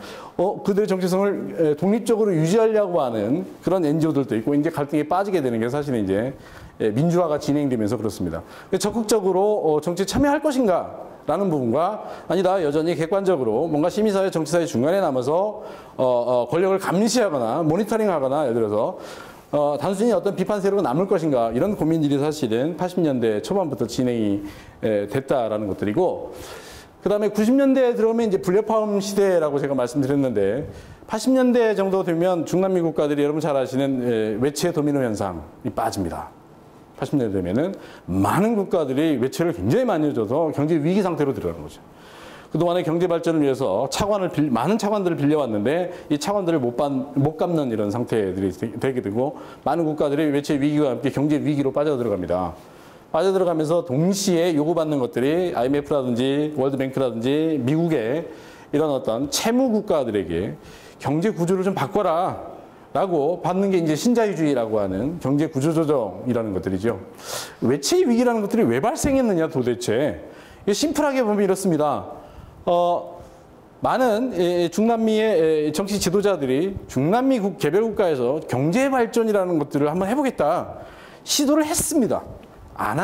그들의 정체성을 독립적으로 유지하려고 하는 그런 NGO들도 있고 이제 갈등에 빠지게 되는 게 사실은 이제 민주화가 진행되면서 그렇습니다. 적극적으로 정치에 참여할 것인가? 라는 부분과 아니다 여전히 객관적으로 뭔가 시민사회 정치사회 중간에 남아서 권력을 감시하거나 모니터링하거나 예를 들어서 단순히 어떤 비판 세력으로 남을 것인가 이런 고민들이 사실은 80년대 초반부터 진행이 됐다라는 것들이고 그 다음에 90년대에 들어오면 이제 불협화음 시대라고 제가 말씀드렸는데 80년대 정도 되면 중남미 국가들이 여러분 잘 아시는 외채 도미노 현상이 빠집니다. 80년대 되면은 많은 국가들이 외채를 굉장히 많이 줘서 경제 위기 상태로 들어가는 거죠. 그동안의 경제 발전을 위해서 많은 차관들을 빌려왔는데 이 차관들을 못 갚는 이런 상태들이 되게 되고 많은 국가들이 외채 위기와 함께 경제 위기로 빠져들어갑니다. 빠져들어가면서 동시에 요구받는 것들이 IMF라든지 월드뱅크라든지 미국의 이런 어떤 채무 국가들에게 경제 구조를 좀 바꿔라. 라고 받는 게 이제 신자유주의라고 하는 경제 구조 조정이라는 것들이죠. 외채 위기라는 것들이 왜 발생했느냐 도대체. 심플하게 보면 이렇습니다. 많은 중남미의 정치 지도자들이 중남미 개별 국가에서 경제 발전이라는 것들을 한번 해보겠다. 시도를 했습니다. 안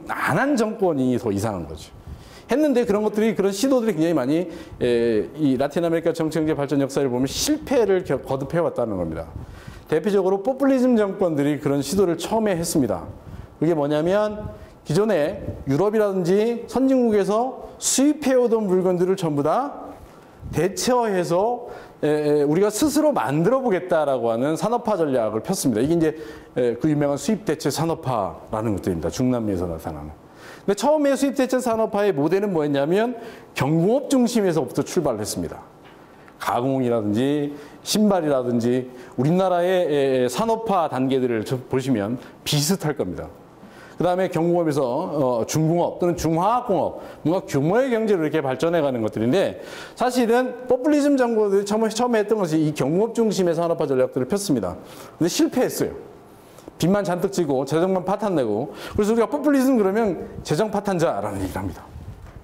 한 정권이 더 이상한 거죠. 했는데 그런 시도들이 굉장히 많이 이 라틴 아메리카 정치 발전 역사를 보면 실패를 거듭해 왔다는 겁니다. 대표적으로 포퓰리즘 정권들이 그런 시도를 처음에 했습니다. 그게 뭐냐면 기존에 유럽이라든지 선진국에서 수입해오던 물건들을 전부 다 대처해서 우리가 스스로 만들어 보겠다라고 하는 산업화 전략을 폈습니다. 이게 이제 그 유명한 수입 대체 산업화라는 것들입니다. 중남미에서 나타나는. 근데 처음에 수입 대체 산업화의 모델은 뭐였냐면 경공업 중심에서부터 출발을 했습니다. 가공이라든지 신발이라든지 우리나라의 산업화 단계들을 보시면 비슷할 겁니다. 그 다음에 경공업에서 중공업 또는 중화학공업 뭔가 규모의 경제로 이렇게 발전해가는 것들인데 사실은 포퓰리즘 정부들이 처음에 했던 것이 이 경공업 중심의 산업화 전략들을 폈습니다. 근데 실패했어요. 빚만 잔뜩 지고 재정만 파탄내고 그래서 우리가 포퓰리즘 그러면 재정 파탄자라는 얘기를 합니다.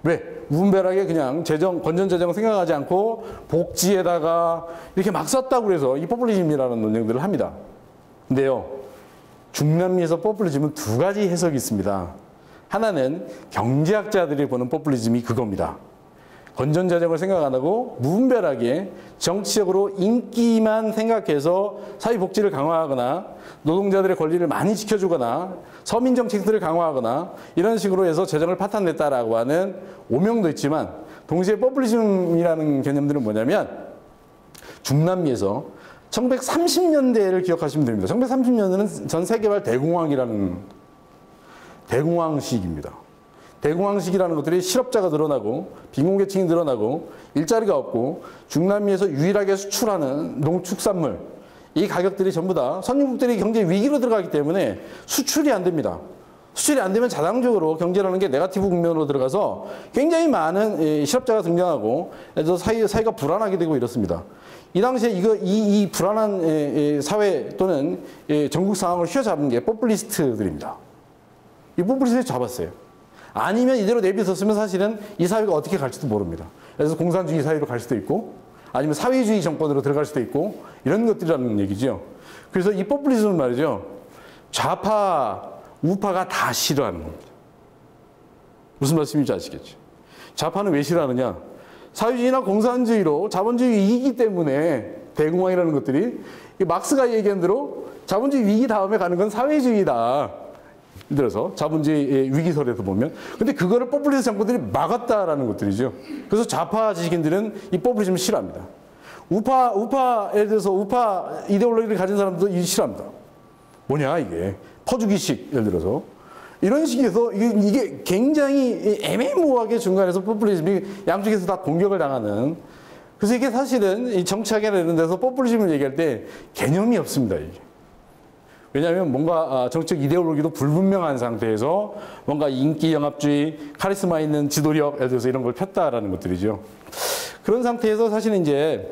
왜? 무분별하게 그냥 건전 재정 생각하지 않고 복지에다가 이렇게 막 썼다고 해서 이 포퓰리즘이라는 논쟁들을 합니다. 근데요. 중남미에서 포퓰리즘은 두 가지 해석이 있습니다. 하나는 경제학자들이 보는 포퓰리즘이 그겁니다. 건전 재정을 생각 안 하고 무분별하게 정치적으로 인기만 생각해서 사회복지를 강화하거나 노동자들의 권리를 많이 지켜주거나 서민 정책들을 강화하거나 이런 식으로 해서 재정을 파탄냈다라고 하는 오명도 있지만 동시에 포퓰리즘이라는 개념들은 뭐냐면 중남미에서 1930년대를 기억하시면 됩니다. 1930년대는 전 세계발 대공황이라는 대공황 시기입니다. 대공황 시기라는 것들이 실업자가 늘어나고 빈곤계층이 늘어나고 일자리가 없고 중남미에서 유일하게 수출하는 농축산물 이 가격들이 전부 다 선진국들이 경제 위기로 들어가기 때문에 수출이 안 됩니다. 수출이 안 되면 자동적으로 경제라는 게 네거티브 국면으로 들어가서 굉장히 많은 실업자가 등장하고 그래서 사회가 불안하게 되고 이렇습니다. 이 당시에 이 불안한 사회 또는 전국 상황을 휘어잡은 게 포퓰리스트들입니다. 이 포퓰리스트를 잡았어요. 아니면 이대로 내비뒀으면 사실은 이 사회가 어떻게 갈지도 모릅니다. 그래서 공산주의 사회로 갈 수도 있고 아니면 사회주의 정권으로 들어갈 수도 있고 이런 것들이라는 얘기죠. 그래서 이 포퓰리즘은 말이죠. 좌파, 우파가 다 싫어하는 겁니다. 무슨 말씀인지 아시겠죠? 좌파는 왜 싫어하느냐? 사회주의나 공산주의로 자본주의 위기 때문에 대공황이라는 것들이 막스가 얘기한 대로 자본주의 위기 다음에 가는 건 사회주의다. 예를 들어서 자본주의 위기설에서 보면. 근데 그거를 포퓰리스트 정권들이 막았다라는 것들이죠. 그래서 좌파 지식인들은 이 포퓰리즘을 싫어합니다. 예를 들어서 우파 이데올로기를 가진 사람도 싫어합니다. 뭐냐 이게. 퍼주기식 예를 들어서. 이런 식에서 이게 굉장히 애매모호하게 중간에서 포퓰리즘이 양쪽에서 다 공격을 당하는. 그래서 이게 사실은 이 정치학이나 이런 데서 포퓰리즘을 얘기할 때 개념이 없습니다. 이게. 왜냐하면 뭔가 정책 이데올로기도 불분명한 상태에서 뭔가 인기 영합주의, 카리스마 있는 지도력, 예를 들어서 이런 걸 폈다라는 것들이죠. 그런 상태에서 사실은 이제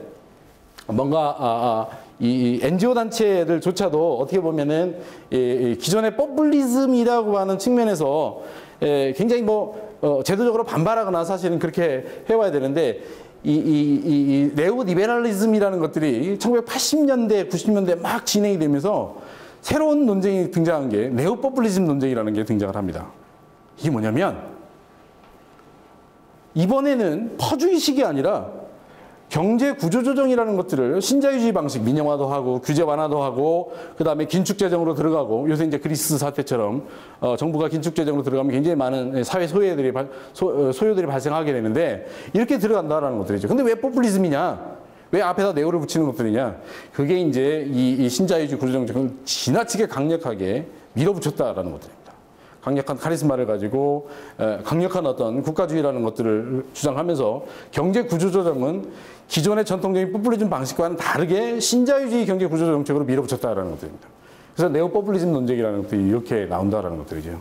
뭔가 이 NGO 단체들조차도 어떻게 보면은 기존의 포퓰리즘이라고 하는 측면에서 굉장히 제도적으로 반발하거나 사실은 그렇게 해와야 되는데 이 네오리베럴리즘이라는 것들이 1980년대, 90년대 막 진행이 되면서 새로운 논쟁이 등장한 게 네오포퓰리즘 논쟁이라는 게 등장을 합니다. 이게 뭐냐면 이번에는 퍼주의식이 아니라 경제 구조조정이라는 것들을 신자유주의 방식, 민영화도 하고 규제 완화도 하고 그다음에 긴축재정으로 들어가고 요새 이제 그리스 사태처럼 정부가 긴축재정으로 들어가면 굉장히 많은 사회 소요들이 발생하게 되는데 이렇게 들어간다라는 것들이죠. 근데 왜 포퓰리즘이냐? 왜 앞에다 네오를 붙이는 것들이냐? 그게 이제 이 신자유주의 구조정책을 지나치게 강력하게 밀어붙였다라는 것들입니다. 강력한 카리스마를 가지고 강력한 어떤 국가주의라는 것들을 주장하면서 경제 구조조정은 기존의 전통적인 포퓰리즘 방식과는 다르게 신자유주의 경제 구조정책으로 밀어붙였다라는 것들입니다. 그래서 네오포퓰리즘 논쟁이라는 것들이 이렇게 나온다라는 것들이죠.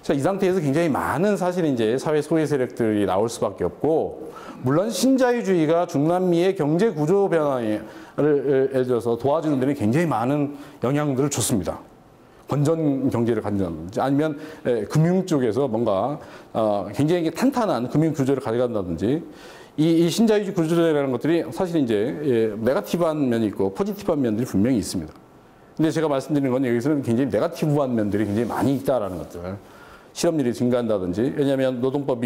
자, 이 상태에서 굉장히 많은 사실 이제 사회 소외 세력들이 나올 수밖에 없고, 물론 신자유주의가 중남미의 경제 구조 변화를 예를 들어서 도와주는 데는 굉장히 많은 영향들을 줬습니다. 건전 경제를 갖는다든지 아니면 금융 쪽에서 뭔가 굉장히 탄탄한 금융 구조를 가져간다든지 이 신자유주의 구조라는 것들이 사실 이제 네거티브한 면이 있고 포지티브한 면들이 분명히 있습니다. 근데 제가 말씀드리는 건 여기서는 굉장히 네거티브한 면들이 굉장히 많이 있다라는 것들. 실업률이 증가한다든지, 왜냐하면 노동법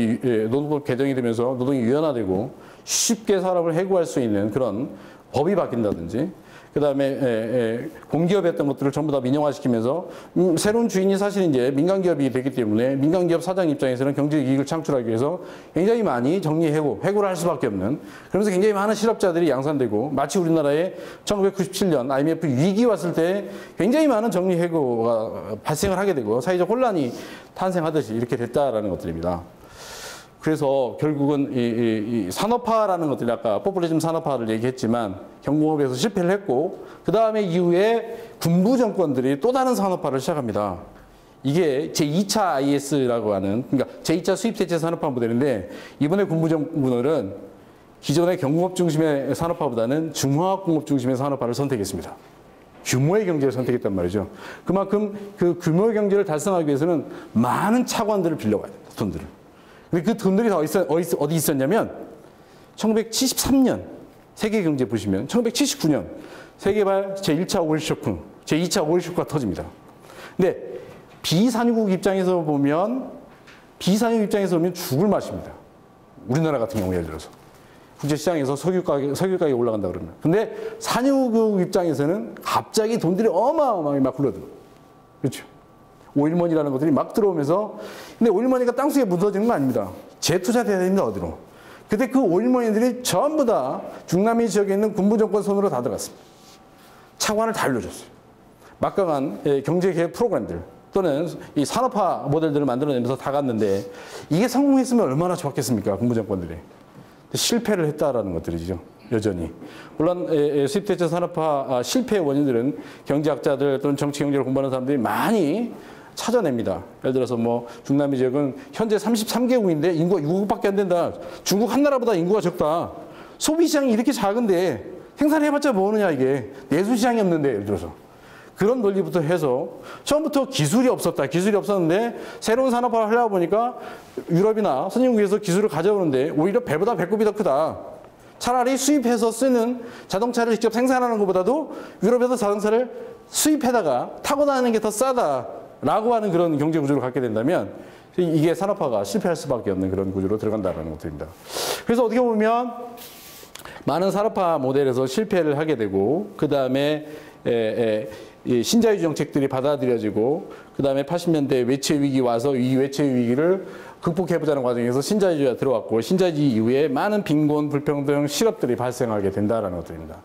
개정이 되면서 노동이 유연화되고 쉽게 산업을 해고할 수 있는 그런 법이 바뀐다든지, 그 다음에 공기업이었던 것들을 전부 다 민영화시키면서 새로운 주인이 사실 이제 민간기업이 되기 때문에 민간기업 사장 입장에서는 경제 이익을 창출하기 위해서 굉장히 많이 해고를 할 수밖에 없는, 그러면서 굉장히 많은 실업자들이 양산되고, 마치 우리나라에 1997년 IMF 위기 왔을 때 굉장히 많은 정리해고가 발생을 하게 되고 사회적 혼란이 탄생하듯이 이렇게 됐다라는 것들입니다. 그래서 결국은 이 산업화라는 것들이 아까 포퓰리즘 산업화를 얘기했지만 경공업에서 실패를 했고, 그 다음에 이후에 군부 정권들이 또 다른 산업화를 시작합니다. 이게 제2차 IS라고 하는, 그러니까 제2차 수입대체 산업화 모델인데, 이번에 군부 정권들은 기존의 경공업 중심의 산업화보다는 중화학공업 중심의 산업화를 선택했습니다. 규모의 경제를 선택했단 말이죠. 그만큼 그 규모의 경제를 달성하기 위해서는 많은 차관들을 빌려와야 됩니다. 돈들을. 근데 그 돈들이 다 어디 있었냐면 1973년 세계 경제 보시면 1979년 세계발 제1차 오일 쇼크, 제2차 오일 쇼크가 터집니다. 근데 비산유국 입장에서 보면 죽을 맛입니다. 우리나라 같은 경우 예를 들어서 국제시장에서 석유 가격이 올라간다 그러면. 근데 산유국 입장에서는 갑자기 돈들이 어마어마하게 막 흘러들어요. 그렇죠? 오일머니라는 것들이 막 들어오면서, 근데 오일머니가 땅속에 묻어지는 거 아닙니다. 재투자돼야 됩니다, 어디로. 근데 그 오일머니들이 전부 다 중남미 지역에 있는 군부정권 손으로 다 들어갔습니다. 차관을 다 알려줬어요. 막강한 경제개혁 프로그램들 또는 이 산업화 모델들을 만들어내면서 다 갔는데, 이게 성공했으면 얼마나 좋았겠습니까, 군부정권들이. 실패를 했다라는 것들이죠, 여전히. 물론 수입대체 산업화 실패의 원인들은 경제학자들 또는 정치 경제를 공부하는 사람들이 많이 찾아냅니다. 예를 들어서 뭐 중남미 지역은 현재 33개국인데 인구가 6억밖에 안 된다. 중국 한 나라보다 인구가 적다. 소비 시장이 이렇게 작은데 생산해봤자 뭐느냐 이게. 내수 시장이 없는데 예를 들어서. 그런 논리부터 해서 처음부터 기술이 없었다. 기술이 없었는데 새로운 산업화를 하려고 보니까 유럽이나 선진국에서 기술을 가져오는데 오히려 배보다 배꼽이 더 크다. 차라리 수입해서 쓰는 자동차를 직접 생산하는 것보다도 유럽에서 자동차를 수입해다가 타고 다니는 게 더 싸다라고 하는 그런 경제 구조를 갖게 된다면 이게 산업화가 실패할 수밖에 없는 그런 구조로 들어간다는 것들입니다. 그래서 어떻게 보면 많은 산업화 모델에서 실패를 하게 되고 그 다음에 이 신자유주의 정책들이 받아들여지고 그 다음에 80년대 외채 위기 와서 이 외채 위기를 극복해보자는 과정에서 신자유주의가 들어왔고 신자유주의 이후에 많은 빈곤, 불평등, 실업들이 발생하게 된다는 것들입니다.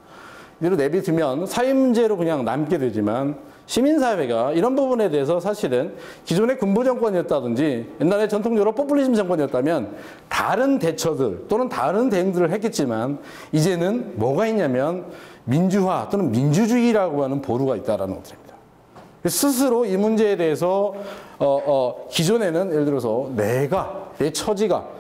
이대로 내비두면 사회 문제로 그냥 남게 되지만 시민사회가 이런 부분에 대해서 사실은 기존의 군부 정권이었다든지 옛날에 전통적으로 포퓰리즘 정권이었다면 다른 대처들 또는 다른 대응들을 했겠지만 이제는 뭐가 있냐면 민주화 또는 민주주의라고 하는 보루가 있다는 것들입니다. 스스로 이 문제에 대해서 기존에는 예를 들어서 내 처지가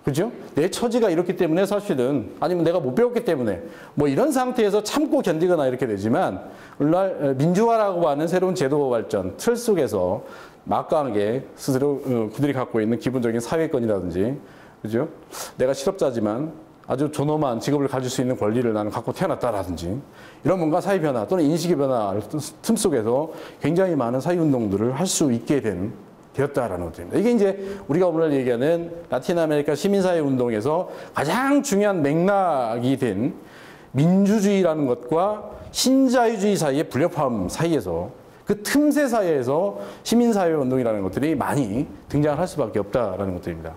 그죠? 내 처지가 이렇기 때문에 사실은 아니면 내가 못 배웠기 때문에 뭐 이런 상태에서 참고 견디거나 이렇게 되지만 오늘날 민주화라고 하는 새로운 제도 발전 틀 속에서 막강하게 스스로 그들이 갖고 있는 기본적인 사회권이라든지 그죠? 내가 실업자지만 아주 존엄한 직업을 가질 수 있는 권리를 나는 갖고 태어났다라든지 이런 뭔가 사회 변화 또는 인식의 변화 틈 속에서 굉장히 많은 사회 운동들을 할 수 있게 되었다라는 것입니다. 이게 이제 우리가 오늘 얘기하는 라틴 아메리카 시민사회 운동에서 가장 중요한 맥락이 된 민주주의라는 것과 신자유주의 사이의 불협화음 사이에서 그 틈새 사이에서 시민사회 운동이라는 것들이 많이 등장할 수밖에 없다라는 것들입니다.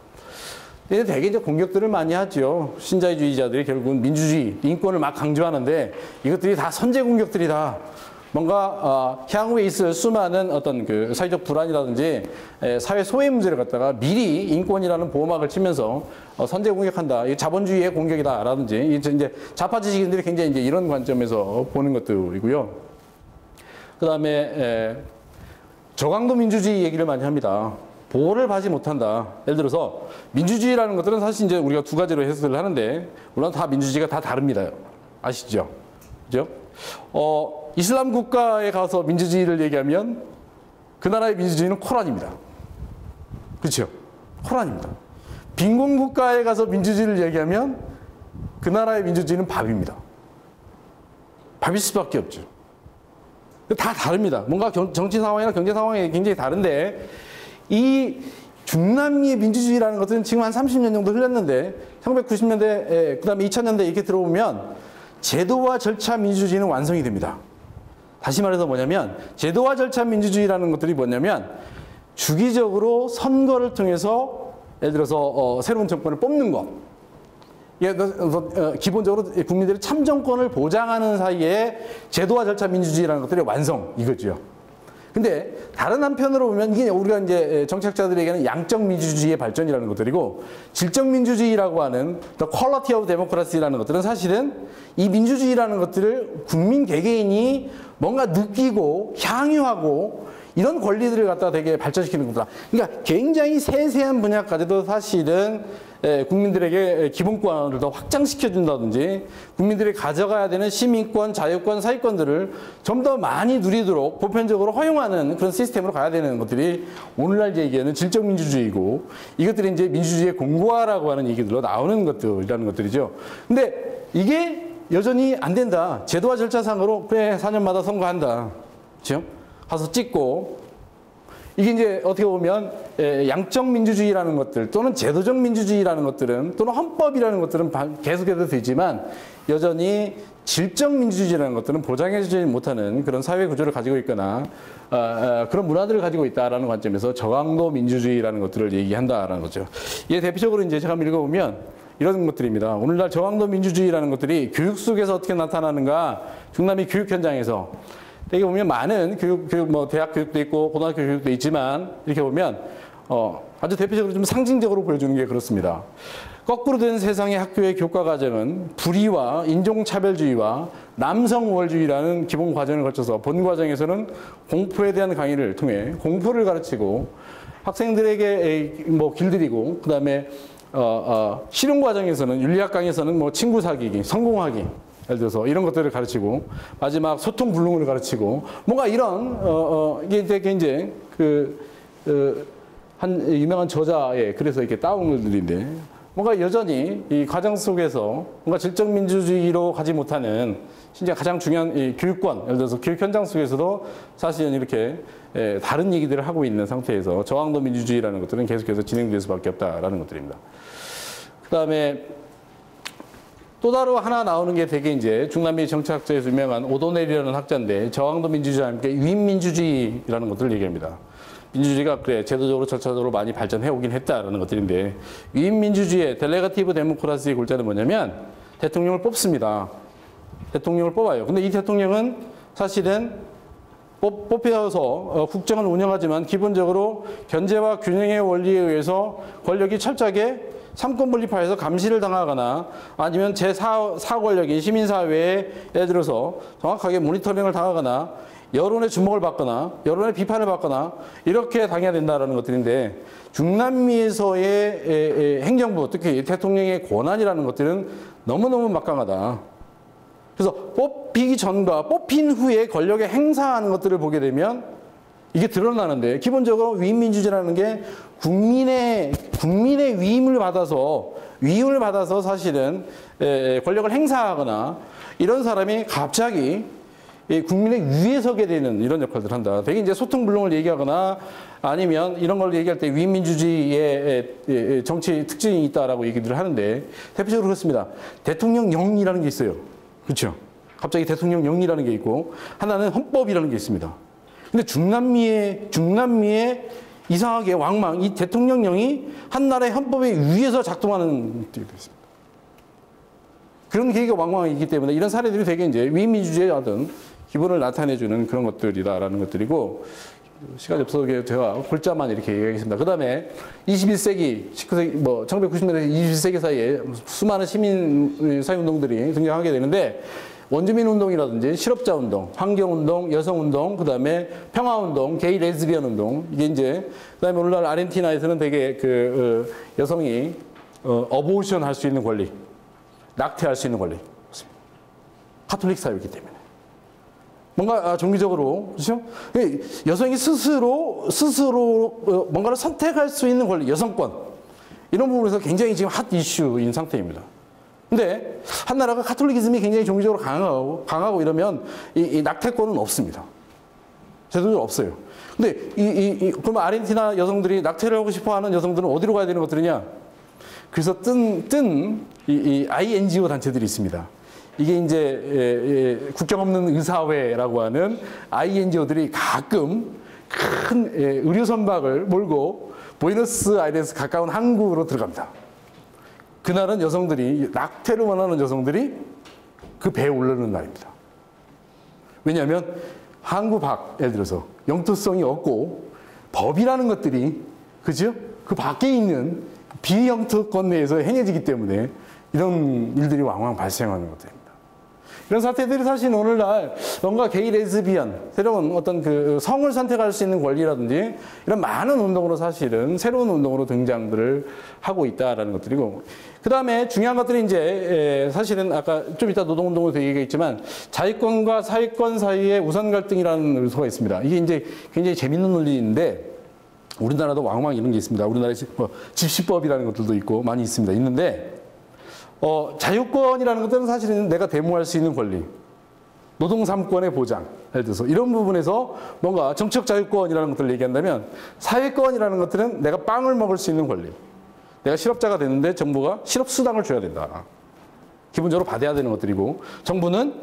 되게 이제 공격들을 많이 하죠. 신자유주의자들이 결국은 민주주의, 인권을 막 강조하는데 이것들이 다 선제 공격들이다. 뭔가 향후에 있을 수많은 어떤 그 사회적 불안이라든지 사회 소외 문제를 갖다가 미리 인권이라는 보호막을 치면서 선제 공격한다. 이 자본주의의 공격이다라든지 이제 좌파 지식인들이 굉장히 이제 이런 관점에서 보는 것들이고요. 그 다음에 저강도 민주주의 얘기를 많이 합니다. 보호를 받지 못한다. 예를 들어서 민주주의라는 것들은 사실 이제 우리가 두 가지로 해석을 하는데 물론 다 민주주의가 다 다릅니다. 아시죠? 그죠? 이슬람 국가에 가서 민주주의를 얘기하면 그 나라의 민주주의는 코란입니다. 그렇죠? 코란입니다. 빈곤 국가에 가서 민주주의를 얘기하면 그 나라의 민주주의는 밥입니다. 밥일 수밖에 없죠. 다 다릅니다. 뭔가 정치 상황이나 경제 상황이 굉장히 다른데 이 중남미의 민주주의라는 것은 지금 한 30년 정도 흘렀는데 1990년대, 그 다음에 2000년대 이렇게 들어오면 제도와 절차 민주주의는 완성이 됩니다. 다시 말해서 뭐냐면 제도와 절차 민주주의라는 것들이 뭐냐면 주기적으로 선거를 통해서 예를 들어서 새로운 정권을 뽑는 것. 기본적으로 국민들의 참정권을 보장하는 사이에 제도와 절차 민주주의라는 것들의 완성 이거죠. 근데 다른 한편으로 보면 이게 우리가 이제 정책자들에게는 양적 민주주의의 발전이라는 것들이고 질적 민주주의라고 하는 the quality of democracy라는 것들은 사실은 이 민주주의라는 것들을 국민 개개인이 뭔가 느끼고 향유하고 이런 권리들을 갖다가 되게 발전시키는 겁니다. 그러니까 굉장히 세세한 분야까지도 사실은 국민들에게 기본권을 더 확장시켜준다든지 국민들이 가져가야 되는 시민권, 자유권, 사회권들을 좀 더 많이 누리도록 보편적으로 허용하는 그런 시스템으로 가야 되는 것들이 오늘날 얘기하는 질적 민주주의고 이것들이 이제 민주주의의 공고화라고 하는 얘기들로 나오는 것들이라는 것들이죠. 근데 이게 여전히 안 된다. 제도와 절차상으로 그래 4년마다 선거한다. 그렇죠? 가서 찍고 이게 이제 어떻게 보면 양적 민주주의라는 것들 또는 제도적 민주주의라는 것들은 또는 헌법이라는 것들은 계속해서 되지만 여전히 질적 민주주의라는 것들은 보장해주지 못하는 그런 사회 구조를 가지고 있거나 그런 문화들을 가지고 있다라는 관점에서 저강도 민주주의라는 것들을 얘기한다라는 거죠. 이게 대표적으로 이제 제가 읽어보면 이런 것들입니다. 오늘날 저강도 민주주의라는 것들이 교육 속에서 어떻게 나타나는가 중남미 교육 현장에서 여기 보면 많은 교육, 뭐, 대학 교육도 있고, 고등학교 교육도 있지만, 이렇게 보면, 아주 대표적으로 좀 상징적으로 보여주는 게 그렇습니다. 거꾸로 된 세상의 학교의 교과 과정은 불의와 인종차별주의와 남성우월주의라는 기본 과정을 거쳐서 본 과정에서는 공포에 대한 강의를 통해 공포를 가르치고 학생들에게 뭐 길들이고 그다음에 실용 과정에서는 윤리학 강에서는 뭐 친구 사귀기, 성공하기 예를 들어서 이런 것들을 가르치고 마지막 소통 불능을 가르치고 뭔가 이런 이게 되게 이제 한 유명한 저자의 그래서 이렇게 따온글들인데 뭔가 여전히 이 과정 속에서 뭔가 질적 민주주의로 가지 못하는 진짜 가장 중요한 이 교육권, 예를 들어서 교육 현장 속에서도 사실은 이렇게 다른 얘기들을 하고 있는 상태에서 저항도 민주주의라는 것들은 계속해서 진행될 수밖에 없다라는 것들입니다. 그다음에 또 다른 하나 나오는 게 되게 이제 중남미 정치학자에서 유명한 오도넬이라는 학자인데 저항도 민주주의와 함께 위민주주의라는 것들을 얘기합니다. 민주주의가 그래 제도적으로 절차적으로 많이 발전해 오긴 했다라는 것들인데 위민주주의의 델레가티브 데모크라시의 골자는 뭐냐면 대통령을 뽑습니다. 대통령을 뽑아요. 근데 이 대통령은 사실은 뽑혀서 국정을 운영하지만 기본적으로 견제와 균형의 원리에 의해서 권력이 철저하게 삼권분립화해서 감시를 당하거나 아니면 제4권력인 시민사회에 예를 들어서 정확하게 모니터링을 당하거나 여론의 주목을 받거나 여론의 비판을 받거나 이렇게 당해야 된다는 것들인데 중남미에서의 행정부 특히 대통령의 권한이라는 것들은 너무너무 막강하다. 그래서 뽑히기 전과 뽑힌 후에 권력의 행사하는 것들을 보게 되면 이게 드러나는데 기본적으로 위민주주의라는 게 국민의 위임을 받아서 사실은 권력을 행사하거나 이런 사람이 갑자기 국민의 위에 서게 되는 이런 역할들을 한다. 되게 이제 소통불능을 얘기하거나 아니면 이런 걸 얘기할 때 위민주주의의 정치 특징이 있다라고 얘기들을 하는데 대표적으로 그렇습니다. 대통령령이라는 게 있어요. 그렇죠? 갑자기 대통령령이라는 게 있고 하나는 헌법이라는 게 있습니다. 근데 중남미의 이상하게 왕망 이 대통령령이 한 나라의 헌법에 의해서 작동하는 것들이 있습니다. 그런 계기가 왕왕이기 때문에 이런 사례들이 되게 이제 위민주주의의 어떤 기본을 나타내주는 그런 것들이다라는 것들이고 시간이 없어서 제가 골자만 이렇게 얘기하겠습니다. 그 다음에 21세기, 19세기, 뭐 1990년대 21세기 사이에 수많은 시민 사회운동들이 등장하게 되는데 원주민 운동이라든지 실업자 운동, 환경 운동, 여성 운동, 그 다음에 평화 운동, 게이 레즈비언 운동 이게 이제 그 다음에 오늘날 아르헨티나에서는 되게 여성이 어보이션 할 수 있는 권리, 낙태할 수 있는 권리, 카톨릭 사회이기 때문에 뭔가 종교적으로 그렇죠? 여성이 스스로 뭔가를 선택할 수 있는 권리, 여성권 이런 부분에서 굉장히 지금 핫 이슈인 상태입니다. 근데 한 나라가 카톨리기즘이 굉장히 종교적으로 강하고 이러면 이 낙태권은 없습니다. 제도적으로 없어요. 근데 그러면 아르헨티나 여성들이 낙태를 하고 싶어하는 여성들은 어디로 가야 되는 것들이냐? 그래서 뜬 INGO 단체들이 있습니다. 이게 이제 국경 없는 의사회라고 하는 INGO들이 가끔 큰 의료 선박을 몰고 부에노스아이레스 가까운 항구로 들어갑니다. 그날은 여성들이 낙태를 원하는 여성들이 그 배에 오르는 날입니다. 왜냐하면 항구 밖 예를 들어서 영토성이 없고 법이라는 것들이 그죠? 그 밖에 있는 비영토권 내에서 행해지기 때문에 이런 일들이 왕왕 발생하는 것들입니다. 이런 사태들이 사실 오늘날 뭔가 게이 레즈비언 새로운 어떤 그 성을 선택할 수 있는 권리라든지 이런 많은 운동으로 사실은 새로운 운동으로 등장들을 하고 있다라는 것들이고 그 다음에 중요한 것들이 이제 사실은 아까 좀 이따 노동운동에서 얘기했지만 자유권과 사회권 사이의 우선 갈등이라는 요소가 있습니다. 이게 이제 굉장히 재밌는 논리인데 우리나라도 왕왕 이런 게 있습니다. 우리나라에 집시법이라는 것들도 있고 많이 있습니다. 있는데 자유권이라는 것들은 사실은 내가 데모할 수 있는 권리, 노동 3권의 보장, 예를 들어서 이런 부분에서 뭔가 정책 자유권이라는 것들을 얘기한다면 사회권이라는 것들은 내가 빵을 먹을 수 있는 권리, 내가 실업자가 됐는데 정부가 실업수당을 줘야 된다. 기본적으로 받아야 되는 것들이고 정부는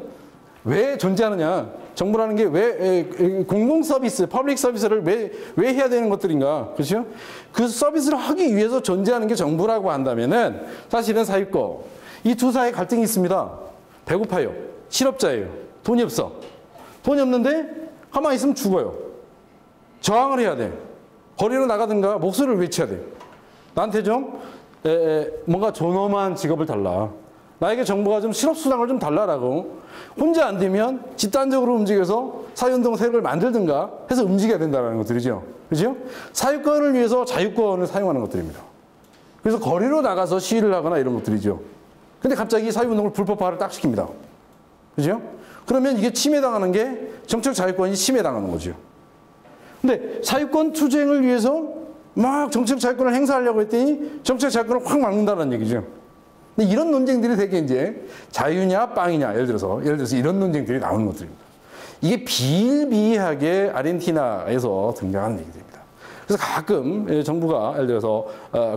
왜 존재하느냐? 정부라는 게 왜 공공 서비스, 퍼블릭 서비스를 왜 해야 되는 것들인가? 그렇죠? 그 서비스를 하기 위해서 존재하는 게 정부라고 한다면은 사실은 사회권. 이 두 사이에 갈등이 있습니다. 배고파요. 실업자예요. 돈이 없어. 돈이 없는데 가만히 있으면 죽어요. 저항을 해야 돼. 거리로 나가든가 목소리를 외쳐야 돼. 나한테 좀 뭔가 존엄한 직업을 달라. 나에게 정부가 좀 실업수당을 좀 달라라고 혼자 안 되면 집단적으로 움직여서 사회운동 세력을 만들든가 해서 움직여야 된다는 것들이죠. 그죠? 사유권을 위해서 자유권을 사용하는 것들입니다. 그래서 거리로 나가서 시위를 하거나 이런 것들이죠. 근데 갑자기 사회운동을 불법화를 딱 시킵니다. 그죠? 그러면 이게 침해당하는 게 정책 자유권이 침해당하는 거죠. 근데 사유권 투쟁을 위해서 막 정책 자유권을 행사하려고 했더니 정책 자유권을 확 막는다는 얘기죠. 근데 이런 논쟁들이 되게 이제 자유냐 빵이냐 예를 들어서 이런 논쟁들이 나오는 것들입니다. 이게 비일비재하게 아르헨티나에서 등장하는 얘기들입니다. 그래서 가끔 정부가 예를 들어서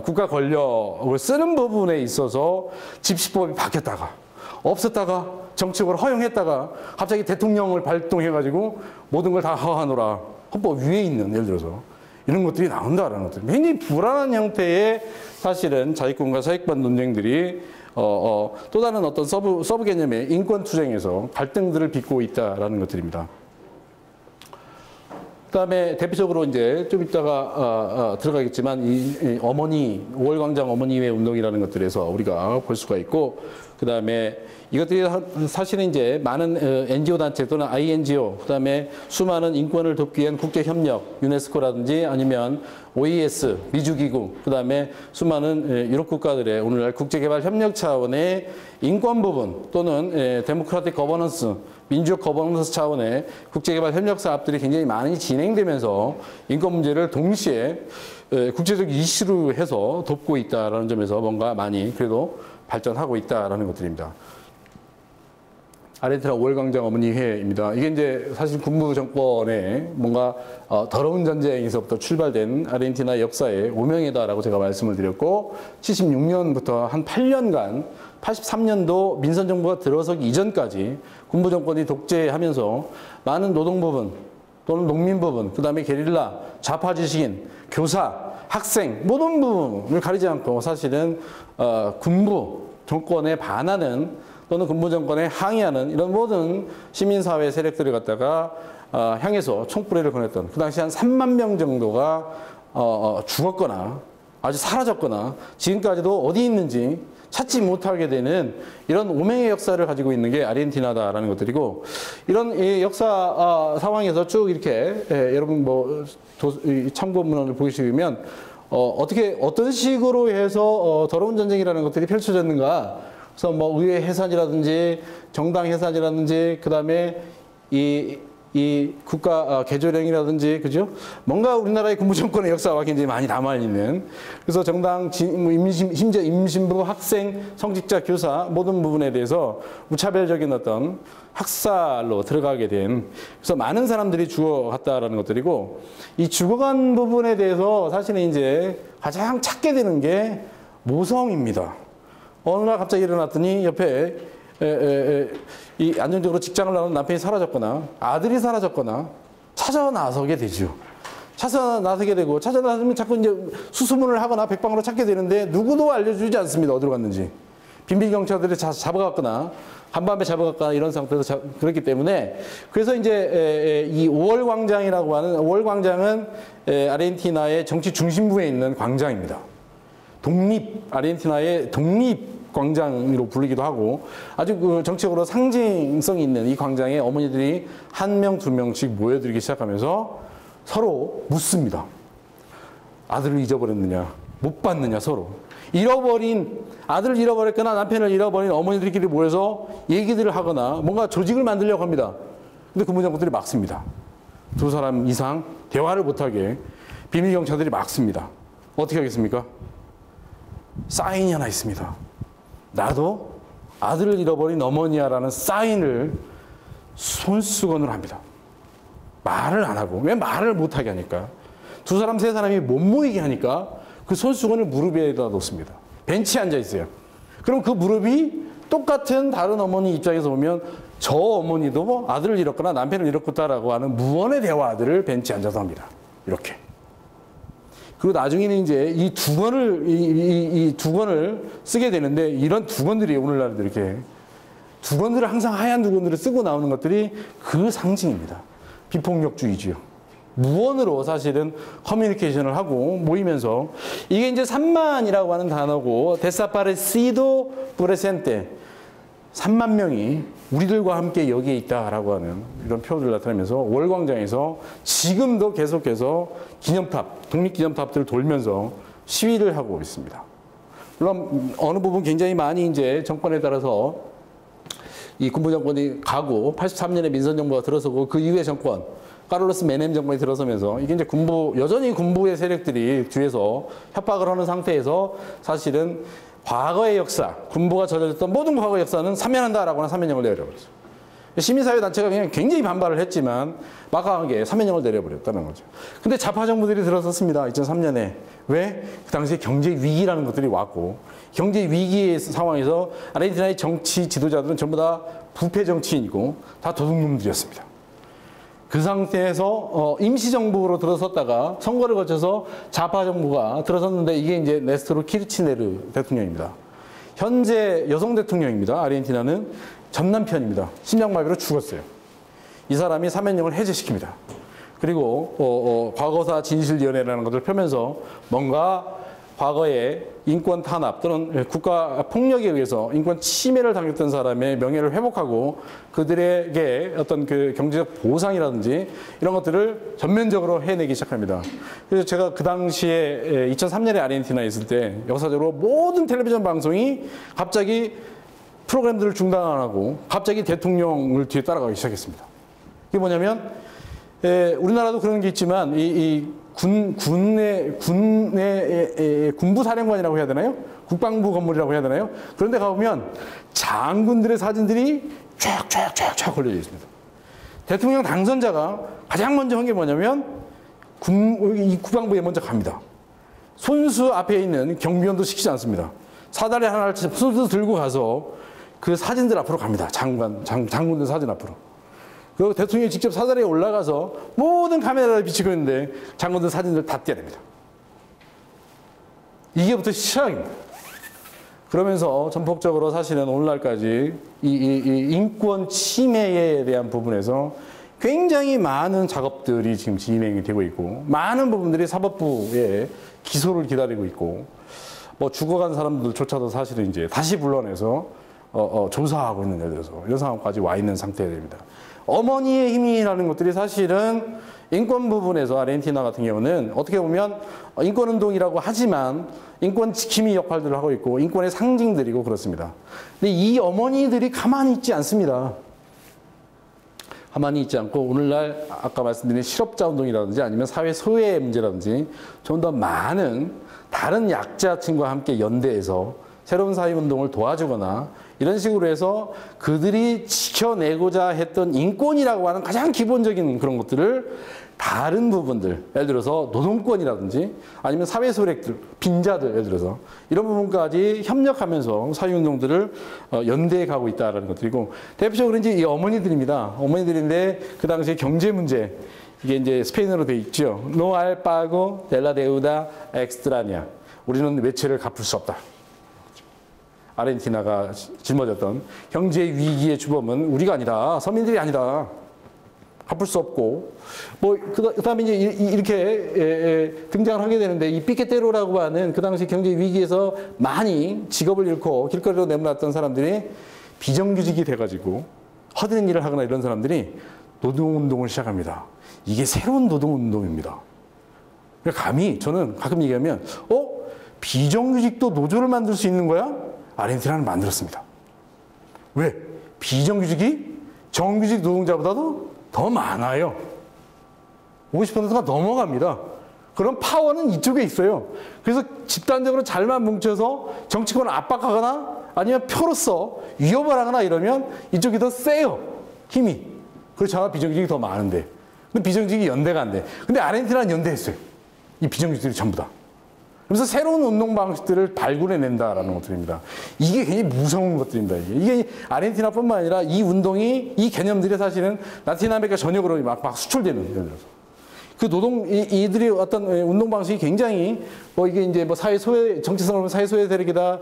국가 권력을 쓰는 부분에 있어서 집시법이 바뀌었다가 없었다가 정책을 허용했다가 갑자기 대통령을 발동해가지고 모든 걸 다 허하노라 헌법 위에 있는 예를 들어서 이런 것들이 나온다라는 것들. 굉장히 불안한 형태의 사실은 자유권과 사익반 논쟁들이 또 다른 어떤 서브 개념의 인권 투쟁에서 갈등들을 빚고 있다라는 것들입니다. 그다음에 대표적으로 이제 좀 이따가 들어가겠지만 이 어머니 5월 광장 어머니회 운동이라는 것들에서 우리가 볼 수가 있고 그다음에 이것들이 사실은 이제 많은 NGO 단체 또는 INGO 그다음에 수많은 인권을 돕기 위한 국제 협력 유네스코라든지 아니면 OES 미주기구 그다음에 수많은 유럽 국가들의 오늘날 국제개발 협력 차원의 인권 부분 또는 데모크라틱 거버넌스 민주적 거버넌스 차원의 국제개발 협력 사업들이 굉장히 많이 진행되면서 인권 문제를 동시에 국제적 이슈로 해서 돕고 있다라는 점에서 뭔가 많이 그래도 발전하고 있다라는 것들입니다. 아르헨티나 5월 광장 어머니회입니다. 이게 이제 사실 군부 정권의 뭔가 더러운 전쟁에서부터 출발된 아르헨티나 역사의 오명이다라고 제가 말씀을 드렸고 76년부터 한 8년간 83년도 민선 정부가 들어서기 이전까지 군부 정권이 독재하면서 많은 노동 부분 또는 농민 부분, 그다음에 게릴라, 좌파 지식인, 교사, 학생 모든 부분을 가리지 않고 사실은 군부 정권에 반하는 또는 군부 정권에 항의하는 이런 모든 시민사회 세력들을 갖다가 향해서 총불회를 보냈던 그 당시 한 3만 명 정도가 죽었거나 아주 사라졌거나 지금까지도 어디 있는지 찾지 못하게 되는 이런 오명의 역사를 가지고 있는 게 아르헨티나다라는 것들이고 이런 역사 상황에서 쭉 이렇게 여러분 뭐 참고문헌을 보시면 어떤 식으로 해서 더러운 전쟁이라는 것들이 펼쳐졌는가 그래서 뭐 의회 해산이라든지 정당 해산이라든지 그다음에 이 국가 개조령이라든지 그죠? 뭔가 우리나라의 군부 정권의 역사와 굉장히 많이 남아 있는 그래서 정당 심지어 임신부 학생 성직자 교사 모든 부분에 대해서 무차별적인 어떤 학살로 들어가게 된 그래서 많은 사람들이 죽어갔다라는 것들이고 이 죽어간 부분에 대해서 사실은 이제 가장 찾게 되는 게 모성입니다. 어느 날 갑자기 일어났더니 옆에 이 안정적으로 직장을 나오는 남편이 사라졌거나 아들이 사라졌거나 찾아 나서게 되죠. 찾아 나서게 되고 찾아 나서면 자꾸 이제 수소문을 하거나 백방으로 찾게 되는데 누구도 알려주지 않습니다. 어디로 갔는지. 비밀 경찰들이 잡아갔거나 한밤에 잡아갔거나 이런 상태에서 그렇기 때문에 그래서 이제 이 5월 광장이라고 하는 5월 광장은 아르헨티나의 정치 중심부에 있는 광장입니다. 아르헨티나의 독립 광장으로 불리기도 하고 아주 그 정치적으로 상징성 있는 이 광장에 어머니들이 한 명, 두 명씩 모여들기 시작하면서 서로 묻습니다. 아들을 잊어버렸느냐, 못 봤느냐 서로. 아들을 잃어버렸거나 남편을 잃어버린 어머니들끼리 모여서 얘기들을 하거나 뭔가 조직을 만들려고 합니다. 근데 군부정권들이 막습니다. 두 사람 이상 대화를 못하게 비밀경찰들이 막습니다. 어떻게 하겠습니까? 사인이 하나 있습니다. 나도 아들을 잃어버린 어머니야라는 사인을 손수건으로 합니다. 말을 안 하고. 왜 말을 못하게 하니까? 두 사람, 세 사람이 못 모이게 하니까 그 손수건을 무릎에다 놓습니다. 벤치에 앉아 있어요. 그럼 그 무릎이 똑같은 다른 어머니 입장에서 보면 저 어머니도 아들을 잃었거나 남편을 잃었다라고 하는 무언의 대화들을 벤치에 앉아서 합니다. 이렇게. 그리고 나중에는 이제 이 두건을 쓰게 되는데 이런 두건들이 오늘날도 이렇게 두건들을 항상 하얀 두건들을 쓰고 나오는 것들이 그 상징입니다. 비폭력주의지요. 무언으로 사실은 커뮤니케이션을 하고 모이면서 이게 이제 3만이라고 하는 단어고 데사파레시도 프레센테 3만 명이 우리들과 함께 여기에 있다라고 하는 이런 표현을 나타내면서 월광장에서 지금도 계속해서 기념탑, 독립기념탑들을 돌면서 시위를 하고 있습니다. 물론 어느 부분 굉장히 많이 이제 정권에 따라서 이 군부 정권이 가고 83년에 민선 정부가 들어서고 그 이후의 정권 카를로스 메넴 정권이 들어서면서 이게 이제 여전히 군부의 세력들이 뒤에서 협박을 하는 상태에서 사실은 과거의 역사, 군부가 저질렀던 모든 과거의 역사는 사면한다라고 하는 사면령을 내려버렸어요. 시민사회단체가 그냥 굉장히 반발을 했지만 막강하게 사면령을 내려버렸다는 거죠. 근데 좌파 정부들이 들어섰습니다. 2003년에. 왜? 그 당시에 경제 위기라는 것들이 왔고 경제 위기의 상황에서 아르헨티나의 정치 지도자들은 전부 다 부패 정치인이고 다 도둑놈들이었습니다. 그 상태에서 임시정부로 들어섰다가 선거를 거쳐서 좌파 정부가 들어섰는데 이게 이제 네스토르 키르치네르 대통령입니다. 현재 여성 대통령입니다. 아르헨티나는 전 남편입니다. 심장마비로 죽었어요. 이 사람이 사면령을 해제시킵니다. 그리고 과거사 진실위원회라는 것을 펴면서 뭔가 과거에 인권 탄압 또는 국가 폭력에 의해서 인권 침해를 당했던 사람의 명예를 회복하고 그들에게 어떤 그 경제적 보상이라든지 이런 것들을 전면적으로 해내기 시작합니다. 그래서 제가 그 당시에 2003년에 아르헨티나에 있을 때 역사적으로 모든 텔레비전 방송이 갑자기 프로그램들을 중단하고 갑자기 대통령을 뒤에 따라가기 시작했습니다. 이게 뭐냐면 우리나라도 그런 게 있지만 군내 군부사령관이라고 해야 되나요? 국방부 건물이라고 해야 되나요? 그런데 가보면 장군들의 사진들이 쫙 걸려져 있습니다. 대통령 당선자가 가장 먼저 한 게 뭐냐면 이 국방부에 먼저 갑니다. 손수 앞에 있는 경비원도 시키지 않습니다. 사다리 하나를 손수 들고 가서 그 사진들 앞으로 갑니다. 장군들 사진 앞으로. 그리고 대통령이 직접 사다리에 올라가서 모든 카메라를 비치고 있는데 장군들 사진들 다 떼냅니다. 이게부터 시작입니다. 그러면서 전폭적으로 사실은 오늘날까지 이 인권 침해에 대한 부분에서 굉장히 많은 작업들이 지금 진행이 되고 있고 많은 부분들이 사법부에 기소를 기다리고 있고 뭐 죽어간 사람들조차도 사실은 이제 다시 불러내서 조사하고 있는 예를 들어서 이런 상황까지 와 있는 상태입니다. 어머니의 힘이라는 것들이 사실은 인권 부분에서 아르헨티나 같은 경우는 어떻게 보면 인권운동이라고 하지만 인권 지킴이 역할들을 하고 있고 인권의 상징들이고 그렇습니다. 근데 이 어머니들이 가만히 있지 않습니다. 가만히 있지 않고 오늘날 아까 말씀드린 실업자 운동이라든지 아니면 사회 소외 문제라든지 좀 더 많은 다른 약자층과 함께 연대해서 새로운 사회운동을 도와주거나 이런 식으로 해서 그들이 지켜내고자 했던 인권이라고 하는 가장 기본적인 그런 것들을 다른 부분들, 예를 들어서 노동권이라든지 아니면 사회소외들, 빈자들, 예를 들어서 이런 부분까지 협력하면서 사회운동들을 연대해 가고 있다는 것들이고 대표적으로 이제 이 어머니들입니다. 어머니들인데 그 당시에 경제 문제, 이게 이제 스페인어로 돼 있죠. No al pago de la deuda extraña. 우리는 외채를 갚을 수 없다. 아르헨티나가 짊어졌던 경제 위기의 주범은 우리가 아니다. 서민들이 아니다. 갚을 수 없고 뭐 그다음에 이제 이렇게 등장을 하게 되는데 이 피케테로라고 하는 그 당시 경제 위기에서 많이 직업을 잃고 길거리로 내몰았던 사람들이 비정규직이 돼가지고 허드렛 일을 하거나 이런 사람들이 노동운동을 시작합니다. 이게 새로운 노동운동입니다. 감히 저는 가끔 얘기하면 비정규직도 노조를 만들 수 있는 거야? 아르헨티나는 만들었습니다. 왜? 비정규직이 정규직 노동자보다도 더 많아요. 50%가 넘어갑니다. 그럼 파워는 이쪽에 있어요. 그래서 집단적으로 잘만 뭉쳐서 정치권을 압박하거나 아니면 표로서 위협을 하거나 이러면 이쪽이 더 세요. 힘이. 그렇잖아. 비정규직이 더 많은데. 근데 비정규직이 연대가 안 돼. 근데 아르헨티나는 연대했어요. 이 비정규직들이 전부 다. 그래서 새로운 운동 방식들을 발굴해낸다라는 것들입니다. 이게 굉장히 무서운 것들입니다. 이게 아르헨티나뿐만 아니라 이 운동이, 이 개념들이 사실은 라틴 아메리카 전역으로 막 수출되는, 예를 들어서. 그 이들이 어떤 운동 방식이 굉장히 이게 이제 사회 소외, 정치성을 보면 사회 소외 세력이다,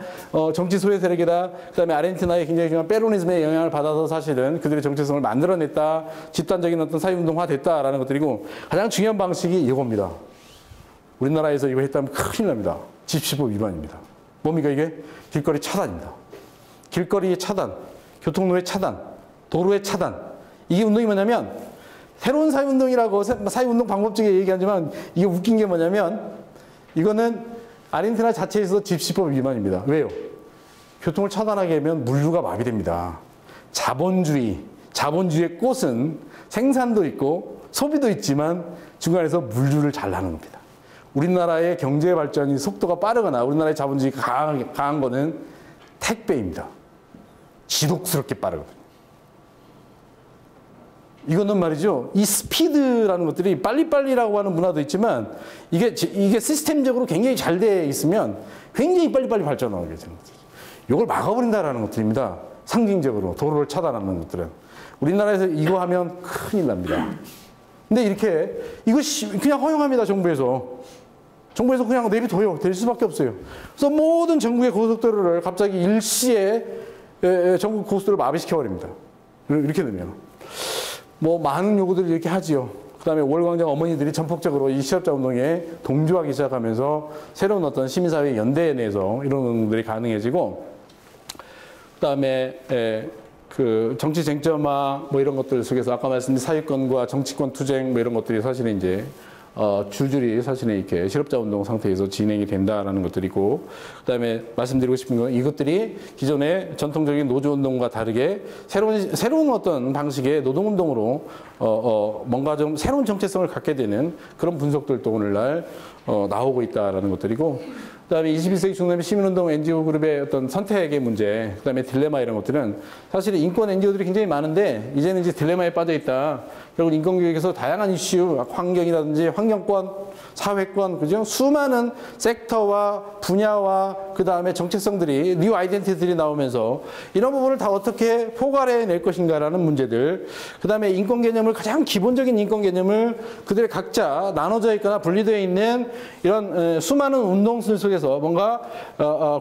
정치 소외 세력이다, 그 다음에 아르헨티나의 굉장히 중요한 페로니즘의 영향을 받아서 사실은 그들의 정체성을 만들어냈다, 집단적인 어떤 사회운동화 됐다라는 것들이고, 가장 중요한 방식이 이겁니다. 우리나라에서 이거 했다면 큰일 납니다. 집시법 위반입니다. 뭡니까 이게? 길거리 차단입니다. 길거리의 차단, 교통로의 차단, 도로의 차단. 이게 운동이 뭐냐면, 새로운 사회운동이라고 사회운동 방법 중에 얘기하지만, 이게 웃긴 게 뭐냐면, 이거는 아르헨티나 자체에서 집시법 위반입니다. 왜요? 교통을 차단하게 하면 물류가 마비됩니다. 자본주의의 꽃은 생산도 있고 소비도 있지만 중간에서 물류를 잘 나누는 겁니다. 우리나라의 경제 발전이 속도가 빠르거나 우리나라의 자본주의가 강한 거는 택배입니다. 지독스럽게 빠르거든요. 이거는 말이죠. 이 스피드라는 것들이 빨리빨리라고 하는 문화도 있지만 이게 시스템적으로 굉장히 잘 돼 있으면 굉장히 빨리빨리 발전하게 되는 거죠. 이걸 막아버린다라는 것들입니다. 상징적으로 도로를 차단하는 것들은. 우리나라에서 이거 하면 큰일 납니다. 근데 이렇게 이거 그냥 허용합니다. 정부에서 그냥 내비둬요. 될 수밖에 없어요. 그래서 모든 전국의 고속도로를 갑자기 일시에 전국 고속도로를 마비시켜버립니다. 이렇게 되면. 많은 요구들을 이렇게 하지요. 그 다음에 월광장 어머니들이 전폭적으로 이 실업자 운동에 동조하기 시작하면서 새로운 어떤 시민사회 연대에 내서 이런 운동들이 가능해지고, 그 다음에 그 정치 쟁점화 이런 것들 속에서 아까 말씀드린 사회권과 정치권 투쟁 이런 것들이 사실은 이제 줄줄이 사실은 이렇게 실업자 운동 상태에서 진행이 된다라는 것들이고, 그다음에 말씀드리고 싶은 건 이것들이 기존의 전통적인 노조 운동과 다르게 새로운 어떤 방식의 노동 운동으로 뭔가 좀 새로운 정체성을 갖게 되는 그런 분석들도 오늘날 나오고 있다라는 것들이고, 그다음에 21세기 중남미 시민운동 NGO 그룹의 어떤 선택의 문제, 그다음에 딜레마 이런 것들은 사실 인권 NGO들이 굉장히 많은데 이제는 이제 딜레마에 빠져 있다. 결국 인권교육에서 다양한 이슈, 환경이라든지 환경권, 사회권, 그죠? 수많은 섹터와 분야와 그다음에 정체성들이 뉴 아이덴티티들이 나오면서 이런 부분을 다 어떻게 포괄해 낼 것인가라는 문제들, 그다음에 인권 개념을 가장 기본적인 인권 개념을 그들의 각자 나눠져 있거나 분리되어 있는 이런 수많은 운동들 속에서 뭔가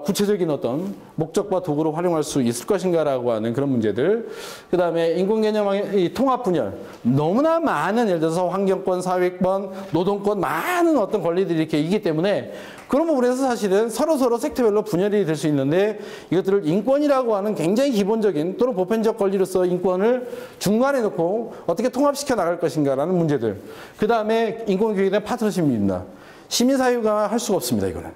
구체적인 어떤 목적과 도구로 활용할 수 있을 것인가라고 하는 그런 문제들, 그다음에 인권 개념의 통합 분열, 너무나 많은 예를 들어서 환경권, 사회권, 노동권 많은 어떤 권리들이 이렇게 있기 때문에 그런 부분에서 사실은 서로 섹터별로 분열이 될 수 있는데, 이것들을 인권이라고 하는 굉장히 기본적인 또는 보편적 권리로서 인권을 중간에 놓고 어떻게 통합시켜 나갈 것인가라는 문제들, 그 다음에 인권교육에 대한 파트너십입니다. 시민사회가 할 수가 없습니다. 이거는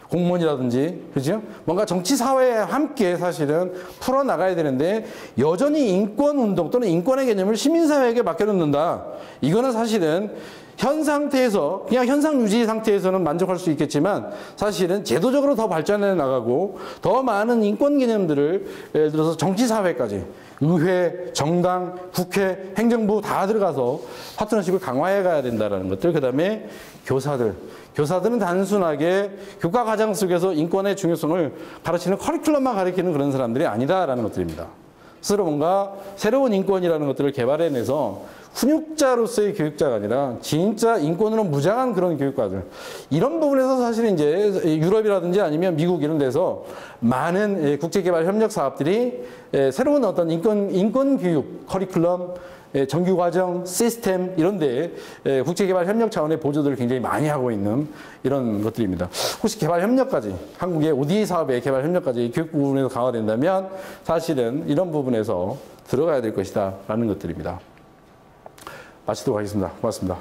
공무원이라든지, 그죠? 뭔가 정치사회에 함께 사실은 풀어나가야 되는데, 여전히 인권운동 또는 인권의 개념을 시민사회에게 맡겨놓는다. 이거는 사실은 현 상태에서, 그냥 현상 유지 상태에서는 만족할 수 있겠지만, 사실은 제도적으로 더 발전해 나가고, 더 많은 인권 개념들을, 예를 들어서 정치사회까지, 의회, 정당, 국회, 행정부 다 들어가서 파트너십을 강화해 가야 된다는 것들, 그 다음에 교사들은 단순하게 교과 과정 속에서 인권의 중요성을 가르치는 커리큘럼만 가르치는 그런 사람들이 아니다라는 것들입니다. 스스로 뭔가 새로운 인권이라는 것들을 개발해내서 훈육자로서의 교육자가 아니라 진짜 인권으로 무장한 그런 교육과들, 이런 부분에서 사실 이제 유럽이라든지 아니면 미국 이런 데서 많은 국제개발 협력 사업들이 새로운 어떤 인권 교육 커리큘럼, 정규과정, 시스템 이런 데 국제개발 협력 차원의 보조들을 굉장히 많이 하고 있는 이런 것들입니다. 혹시 개발 협력까지, 한국의 ODA 사업의 개발 협력까지 교육 부분에서 강화된다면 사실은 이런 부분에서 들어가야 될 것이다 라는 것들입니다. 마치도록 하겠습니다. 고맙습니다.